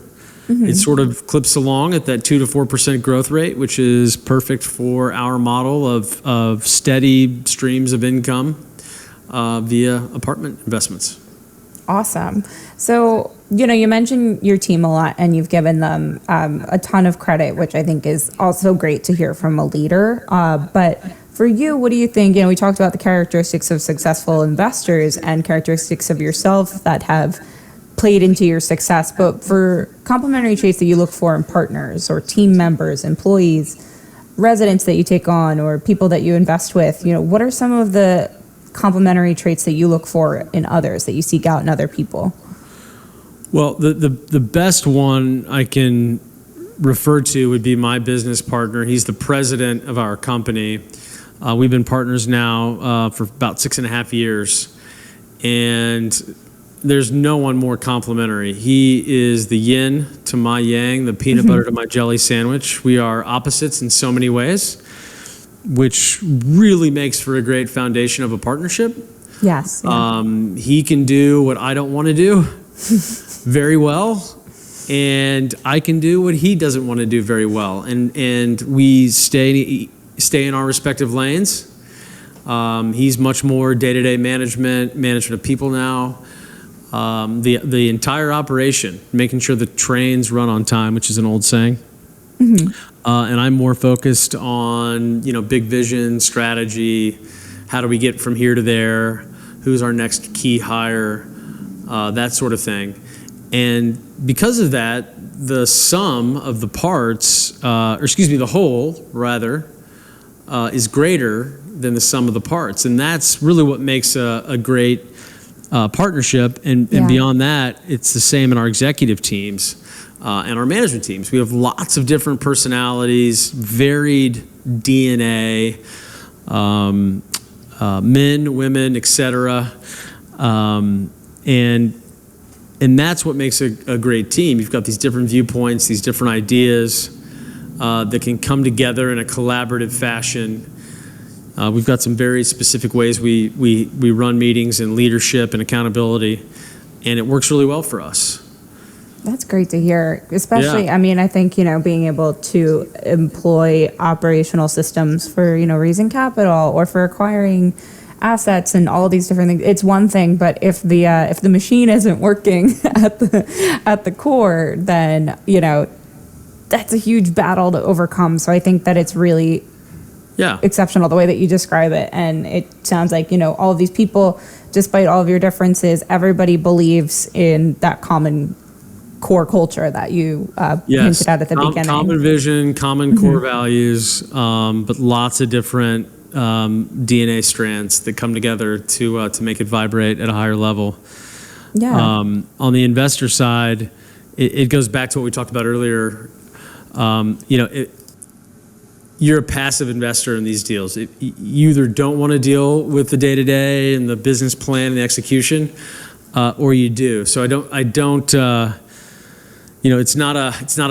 It sort of clips along at that 2 to 4% growth rate, which is perfect for our model of steady streams of income via apartment investments. Awesome. So, you mentioned your team a lot and you've given them a ton of credit, which I think is also great to hear from a leader. But for you, what do you think? We talked about the characteristics of successful investors and characteristics of yourself that have played into your success. But for complementary traits that you look for in partners or team members, employees, residents that you take on, or people that you invest with, what are some of the complementary traits that you look for in others, that you seek out in other people? Well, the best one I can refer to would be my business partner. He's the president of our company. We've been partners now for about 6.5 years, and there's no one more complimentary. He is the yin to my yang, the peanut butter to my jelly sandwich. We are opposites in so many ways, which really makes for a great foundation of a partnership. Yes. Yeah. He can do what I don't want to do very well, and I can do what he doesn't want to do very well. And we stay in our respective lanes. He's much more day-to-day management of people now. The entire operation, making sure the trains run on time, which is an old saying. And I'm more focused on, big vision, strategy, how do we get from here to there, who's our next key hire, that sort of thing. And because of that, the sum of the parts, the whole, rather, is greater than the sum of the parts. And that's really what makes a great partnership. And beyond that, it's the same in our executive teams. And our management teams. We have lots of different personalities, varied DNA, men, women, etc. And that's what makes a great team. You've got these different viewpoints, these different ideas that can come together in a collaborative fashion. We've got some very specific ways we run meetings and leadership and accountability, and it works really well for us. That's great to hear, especially, I think, being able to employ operational systems for, raising capital or for acquiring assets and all these different things. It's one thing, but if the machine isn't working at the core, then, that's a huge battle to overcome. So I think that it's really exceptional the way that you describe it. And it sounds like, all of these people, despite all of your differences, everybody believes in that common core culture that you hinted at the beginning. Common vision, common core values, but lots of different DNA strands that come together to make it vibrate at a higher level. Yeah. On the investor side, it goes back to what we talked about earlier. You're a passive investor in these deals. You either don't want to deal with the day-to-day and the business plan and the execution, or you do. So I don't. It's not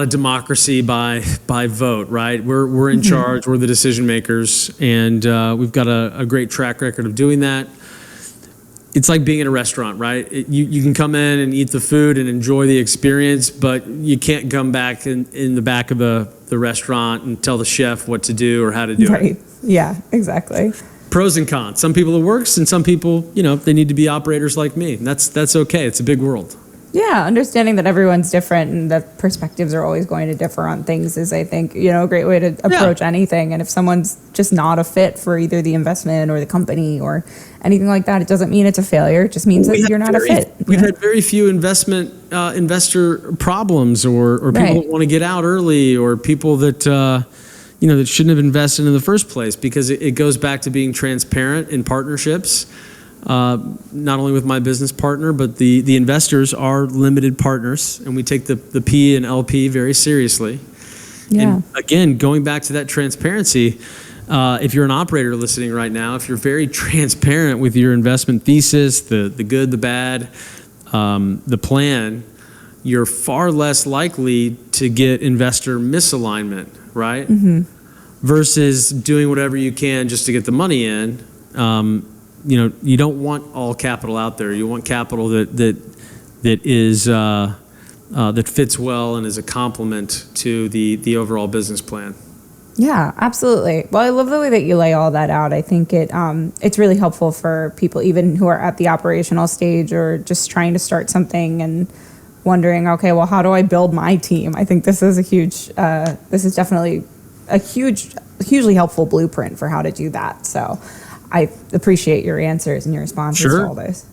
a democracy by vote, right? We're in charge. We're the decision makers, and we've got a great track record of doing that. It's like being in a restaurant, right? You can come in and eat the food and enjoy the experience, but you can't come back in the back of the restaurant and tell the chef what to do or how to do it. Right. Yeah, exactly. Pros and cons. Some people it works, and some people, they need to be operators like me. And that's okay. It's a big world. Yeah, understanding that everyone's different and that perspectives are always going to differ on things is, I think, a great way to approach anything. And if someone's just not a fit for either the investment or the company or anything like that, it doesn't mean it's a failure. It just means that you're not a fit. We've had very few investor problems or people that want to get out early or people that, that shouldn't have invested in the first place, because it goes back to being transparent in partnerships. Not only with my business partner, but the investors are limited partners, and we take the P and LP very seriously. Yeah. And again, going back to that transparency, if you're an operator listening right now, if you're very transparent with your investment thesis, the good, the bad, the plan, you're far less likely to get investor misalignment, right? Versus doing whatever you can just to get the money in. You don't want all capital out there. You want capital that is that fits well and is a complement to the overall business plan. Yeah, absolutely. Well, I love the way that you lay all that out. I think it's really helpful for people even who are at the operational stage or just trying to start something and wondering, okay, well, how do I build my team? I think this is this is definitely a hugely helpful blueprint for how to do that. So I appreciate your answers and your responses to all this.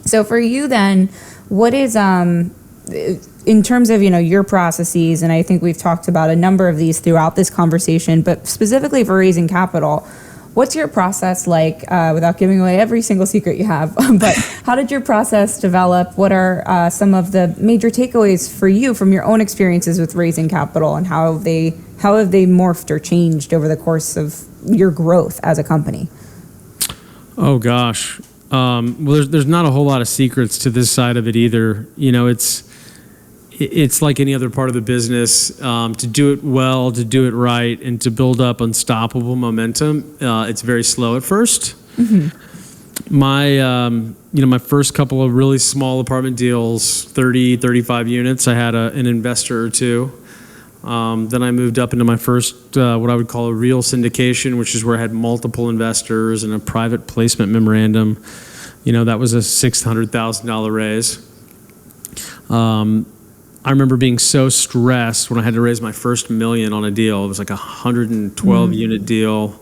So for you then, what is, in terms of, your processes, and I think we've talked about a number of these throughout this conversation, but specifically for raising capital, what's your process like, without giving away every single secret you have, but how did your process develop? What are some of the major takeaways for you from your own experiences with raising capital, and how have they morphed or changed over the course of your growth as a company? Oh, gosh. Well, there's not a whole lot of secrets to this side of it either. It's like any other part of the business. To do it well, to do it right, and to build up unstoppable momentum, it's very slow at first. Mm-hmm. My first couple of really small apartment deals, 30, 35 units, I had an investor or two. Then I moved up into my first, what I would call a real syndication, which is where I had multiple investors and a private placement memorandum. That was a $600,000 raise. I remember being so stressed when I had to raise my first $1 million on a deal. It was like a 112 unit deal.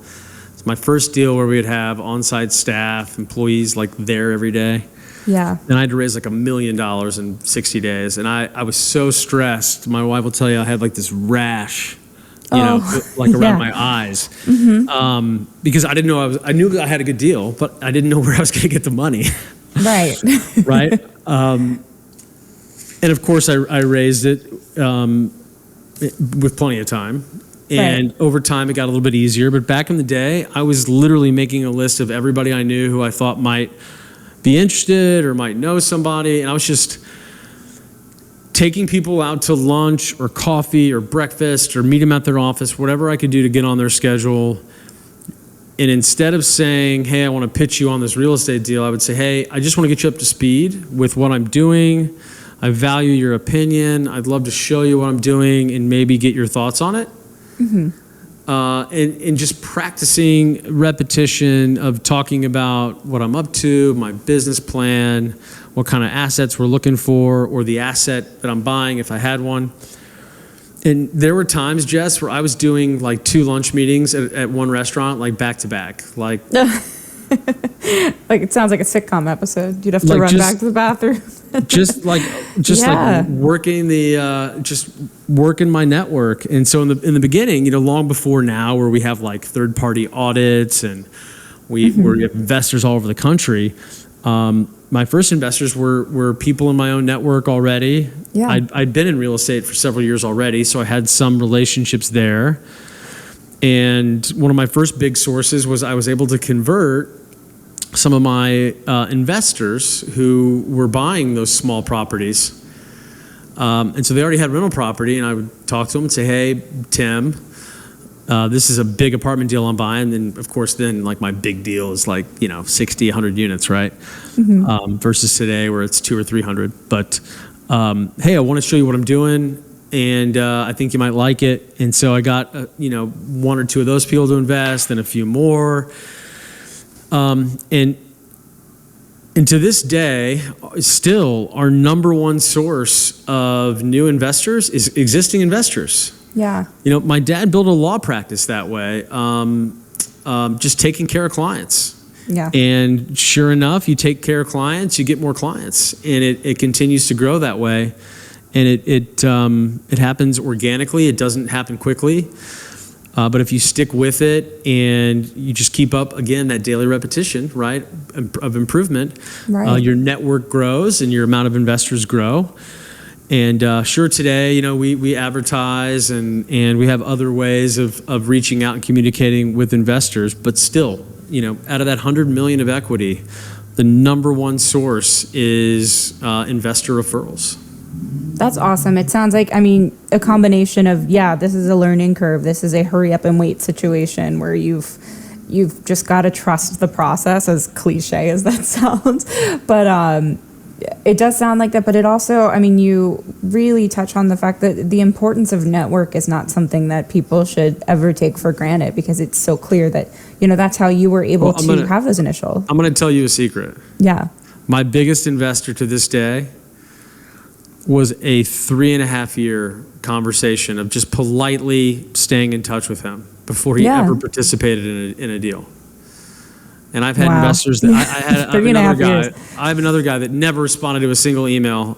It's my first deal where we would have on-site staff, employees like there every day. Yeah. And I had to raise like $1 million in 60 days. And I was so stressed. My wife will tell you I had like this rash, like around my eyes. Mm-hmm. Because I didn't know I knew I had a good deal, but I didn't know where I was going to get the money. Right. Right. And of course, I raised it with plenty of time. And over time, it got a little bit easier. But back in the day, I was literally making a list of everybody I knew who I thought might be interested or might know somebody. And I was just taking people out to lunch or coffee or breakfast or meet them at their office, whatever I could do to get on their schedule. And instead of saying, hey, I want to pitch you on this real estate deal, I would say, hey, I just want to get you up to speed with what I'm doing. I value your opinion. I'd love to show you what I'm doing and maybe get your thoughts on it. Mm-hmm. And just practicing repetition of talking about what I'm up to, my business plan, what kind of assets we're looking for, or the asset that I'm buying if I had one. And there were times, Jess, where I was doing like 2 lunch meetings at one restaurant, like back to back. Like it sounds like a sitcom episode. You'd have to run back to the bathroom. just like working my network. And so in the beginning, long before now, where we have like third-party audits and we have investors all over the country, my first investors were people in my own network already. Yeah. I'd been in real estate for several years already, so I had some relationships there. And one of my first big sources was I was able to convert some of my investors who were buying those small properties. And so they already had rental property, and I would talk to them and say, hey, Tim, this is a big apartment deal I'm buying. And of course, then like my big deal is like, 60, 100 units, right? Mm-hmm. Versus today where it's 200 or 300. But hey, I want to show you what I'm doing, and I think you might like it. And so I got, 1 or 2 of those people to invest, and a few more. And to this day, still our number one source of new investors is existing investors. Yeah. My dad built a law practice that way, just taking care of clients. Yeah. And sure enough, you take care of clients, you get more clients, and it continues to grow that way. And it happens organically. It doesn't happen quickly. But if you stick with it and you just keep up, again, that daily repetition, right, of improvement, right. Your network grows and your amount of investors grow. And sure, today, we advertise and we have other ways of reaching out and communicating with investors. But still, out of that 100 million of equity, the number one source is investor referrals. That's awesome. It sounds like, a combination of, this is a learning curve. This is a hurry up and wait situation where you've just got to trust the process, as cliche as that sounds. But It does sound like that, but it also, I mean, you really touch on the fact that the importance of network is not something that people should ever take for granted, because it's so clear that, that's how you were able to have those initial. I'm going to tell you a secret. Yeah. My biggest investor to this day was a 3.5-year conversation of just politely staying in touch with him before he ever participated in a deal. And I've had investors that I have another guy that never responded to a single email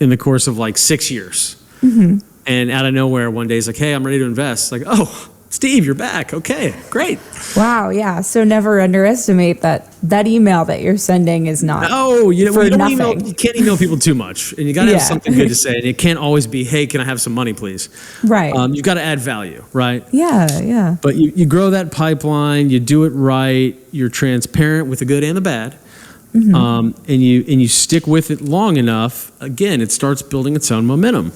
in the course of like 6 years. Mm-hmm. And out of nowhere, one day he's like, "Hey, I'm ready to invest." Like, "Oh, Steve, you're back. Okay, great." Wow. Yeah. So never underestimate that email that you're sending is not. No, you can't email people too much, and you got to have something good to say. And it can't always be, "Hey, can I have some money, please?" Right. You've got to add value, right? Yeah. Yeah. But you grow that pipeline, you do it right, you're transparent with the good and the bad, and you stick with it long enough. Again, it starts building its own momentum.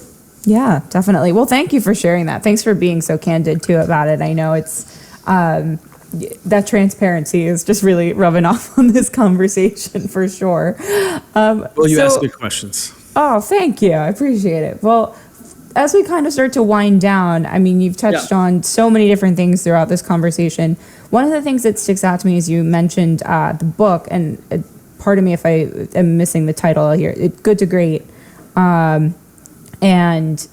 Yeah, definitely. Well, thank you for sharing that. Thanks for being so candid too about it. I know it's that transparency is just really rubbing off on this conversation for sure. Well, you ask good questions. Oh, thank you. I appreciate it. Well, as we kind of start to wind down, I mean, you've touched on so many different things throughout this conversation. One of the things that sticks out to me is you mentioned the book, and pardon me if I am missing the title here, Good to Great. And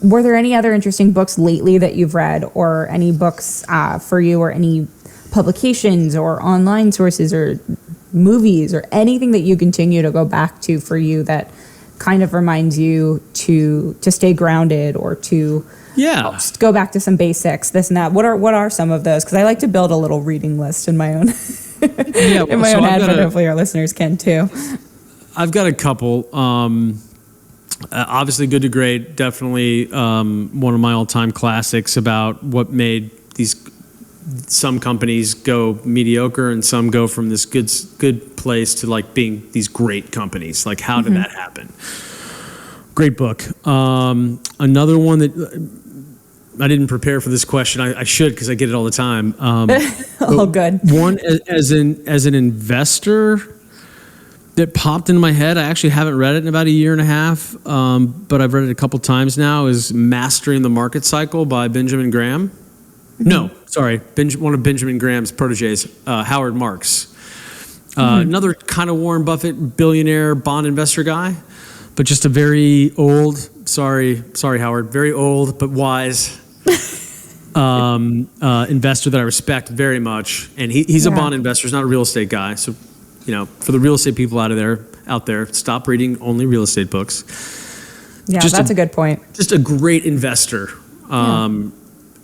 were there any other interesting books lately that you've read, or any books for you, or any publications or online sources or movies or anything that you continue to go back to for you that kind of reminds you to stay grounded, or to go back to some basics, this and that? What are some of those? Because I like to build a little reading list in my own in my own head, but hopefully our listeners can too. I've got a couple. Obviously, Good to Great, definitely one of my all-time classics about what made some companies go mediocre and some go from this good place to like being these great companies. Like, how did that happen? Great book. Another one that I didn't prepare for this question. I should, because I get it all the time. All good. One as an investor that popped into my head. I actually haven't read it in about 1.5 years, but I've read it a couple times now, is Mastering the Market Cycle by Benjamin Graham. Mm-hmm. No, sorry, one of Benjamin Graham's proteges, Howard Marks. Another kind of Warren Buffett billionaire bond investor guy, but just a very old, sorry Howard, very old but wise investor that I respect very much. And he's a bond investor, he's not a real estate guy. So, for the real estate people out there, stop reading only real estate books. Yeah, that's a good point. Just a great investor.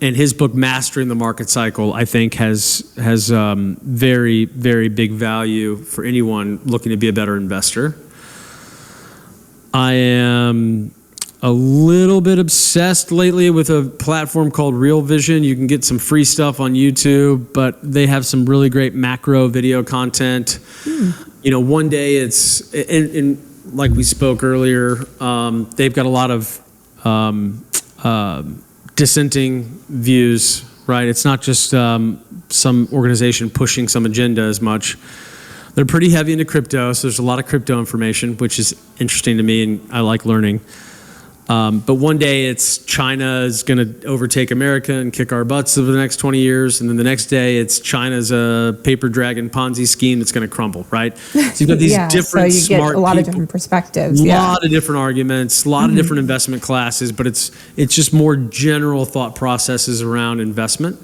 And his book, Mastering the Market Cycle, I think has very, very big value for anyone looking to be a better investor. I am a little bit obsessed lately with a platform called Real Vision. You can get some free stuff on YouTube, but they have some really great macro video content. One day it's, and like we spoke earlier, they've got a lot of dissenting views, right? It's not just some organization pushing some agenda as much. They're pretty heavy into crypto, so there's a lot of crypto information, which is interesting to me, and I like learning. But one day it's China is going to overtake America and kick our butts over the next 20 years. And then the next day it's China's a paper dragon Ponzi scheme that's going to crumble, right? So you've got these different so you smart get a lot people, of different perspectives. a lot of different arguments, a lot of different investment classes, but it's just more general thought processes around investment.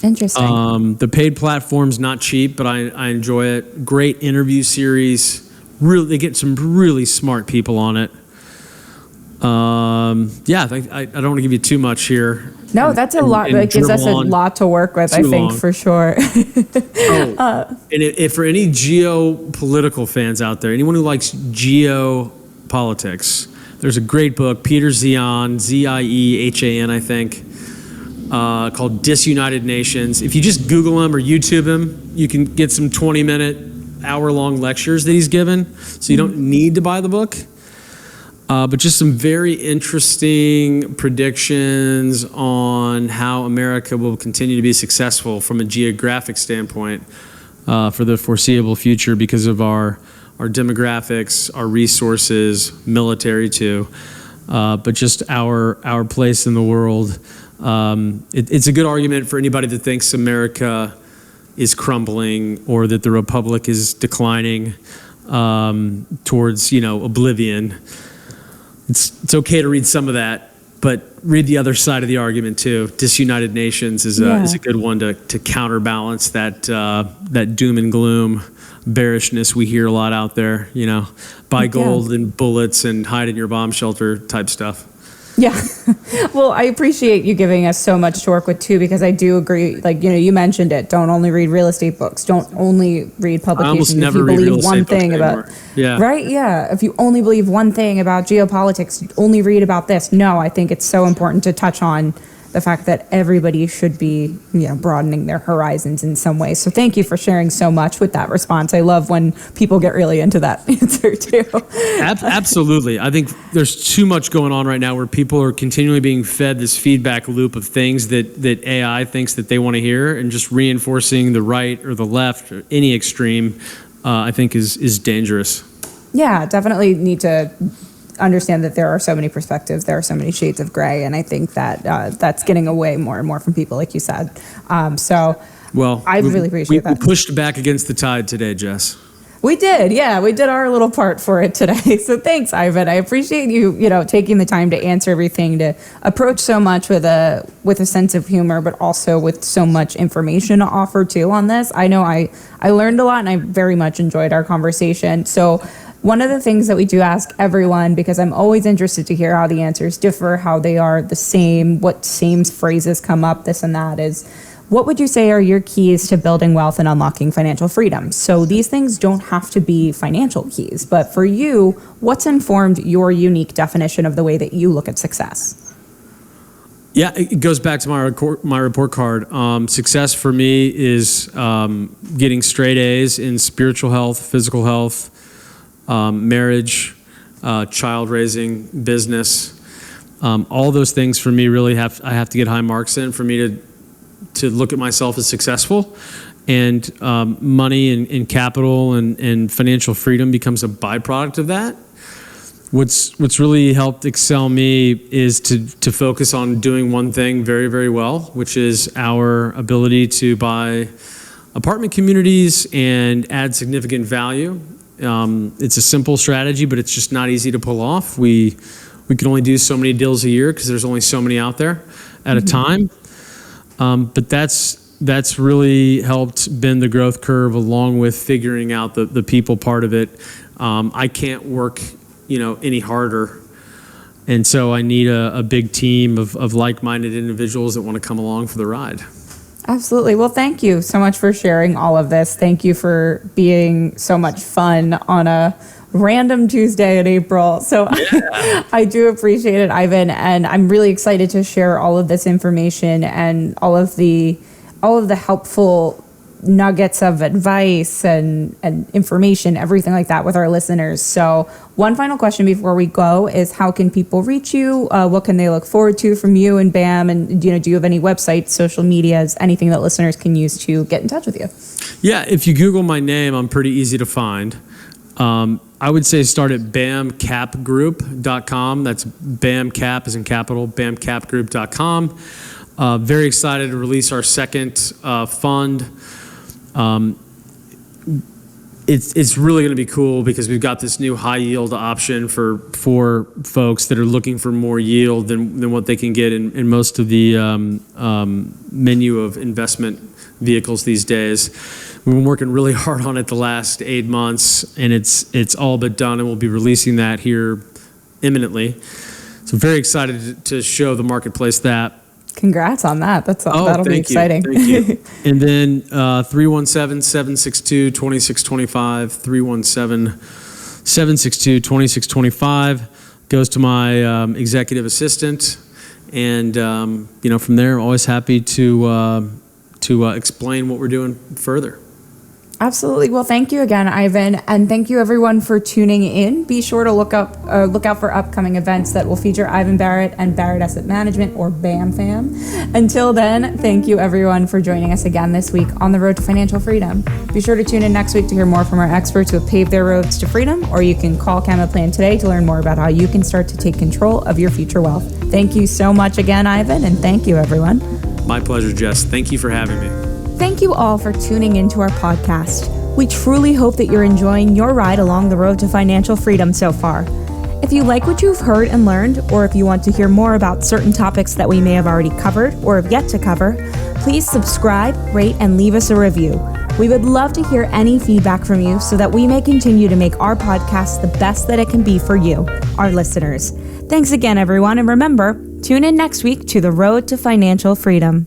Interesting. The paid platform's not cheap, but I enjoy it. Great interview series. Really, they get some really smart people on it. I don't want to give you too much here. No, that's a lot. It gives us a lot to work with, I think, for sure. And for any geopolitical fans out there, anyone who likes geopolitics, there's a great book, Peter Zeihan, Ziehan, I think, called Disunited Nations. If you just Google him or YouTube him, you can get some 20-minute, hour-long lectures that he's given, so you don't need to buy the book. But just some very interesting predictions on how America will continue to be successful from a geographic standpoint for the foreseeable future because of our our demographics, our resources, military too, but just our place in the world. It's a good argument for anybody that thinks America is crumbling or that the republic is declining towards oblivion. It's okay to read some of that, but read the other side of the argument too. Disunited Nations is a good one to counterbalance that doom and gloom bearishness we hear a lot out there. Buy gold and bullets and hide in your bomb shelter type stuff. Yeah. Well, I appreciate you giving us so much to work with too, because I do agree. Like, you mentioned it. Don't only read real estate books. Don't only read publications. I almost never if you read believe real estate one books thing anymore. about, yeah. Right? Yeah. If you only believe one thing about geopolitics, only read about this. No, I think it's so important to touch on the fact that everybody should be, broadening their horizons in some way. So thank you for sharing so much with that response. I love when people get really into that answer too. Absolutely. I think there's too much going on right now where people are continually being fed this feedback loop of things that AI thinks that they want to hear, and just reinforcing the right or the left or any extreme, I think is dangerous. Yeah, definitely need to understand that there are so many perspectives, there are so many shades of gray, and I think that that's getting away more and more from people, like you said. Well, I really appreciate that. We pushed back against the tide today, Jess. We did, yeah. We did our little part for it today. So thanks, Ivan. I appreciate you, taking the time to answer everything, to approach so much with a sense of humor, but also with so much information to offer too on this. I know I learned a lot, and I very much enjoyed our conversation. So one of the things that we do ask everyone, because I'm always interested to hear how the answers differ, how they are the same, what same phrases come up, this and that, is what would you say are your keys to building wealth and unlocking financial freedom? So these things don't have to be financial keys, but for you, what's informed your unique definition of the way that you look at success? Yeah, it goes back to my report card. Success for me is getting straight A's in spiritual health, physical health, marriage, child raising, business. All those things for me really I have to get high marks in for me to look at myself as successful. And money and capital and financial freedom becomes a byproduct of that. What's really helped excel me is to focus on doing one thing very, very well, which is our ability to buy apartment communities and add significant value. It's a simple strategy, but it's just not easy to pull off. We can only do so many deals a year because there's only so many out there at a time. But that's really helped bend the growth curve, along with figuring out the people part of it. I can't work, any harder. And so I need a big team of like-minded individuals that want to come along for the ride. Absolutely. Well, thank you so much for sharing all of this. Thank you for being so much fun on a random Tuesday in April. So yeah. I do appreciate it, Ivan, and I'm really excited to share all of this information and all of the helpful nuggets of advice and information, everything like that with our listeners. So one final question before we go is, how can people reach you? What can they look forward to from you and BAM? And do you have any websites, social medias, anything that listeners can use to get in touch with you? Yeah, if you Google my name, I'm pretty easy to find. I would say start at bamcapgroup.com. That's bamcap as in capital, bamcapgroup.com. Very excited to release our second fund. It's really going to be cool because we've got this new high yield option for folks that are looking for more yield than what they can get in most of the menu of investment vehicles these days. We've been working really hard on it the last 8 months, and it's all but done, and we'll be releasing that here imminently. So very excited to show the marketplace that. Congrats on that. That'll be exciting. Thank you. And then 317-762-2625, 317-762-2625 goes to my executive assistant. And, from there, I'm always happy to explain what we're doing further. Absolutely. Well, thank you again, Ivan, and thank you everyone for tuning in. Be sure to look out for upcoming events that will feature Ivan Barratt and Barratt Asset Management, or BAM Fam. Until then, thank you everyone for joining us again this week on the road to financial freedom. Be sure to tune in next week to hear more from our experts who have paved their roads to freedom, or you can call CamaPlan today to learn more about how you can start to take control of your future wealth. Thank you so much again, Ivan, and thank you everyone. My pleasure, Jess. Thank you for having me. Thank you all for tuning into our podcast. We truly hope that you're enjoying your ride along the road to financial freedom so far. If you like what you've heard and learned, or if you want to hear more about certain topics that we may have already covered or have yet to cover, please subscribe, rate, and leave us a review. We would love to hear any feedback from you so that we may continue to make our podcast the best that it can be for you, our listeners. Thanks again, everyone, and remember, tune in next week to the road to financial freedom.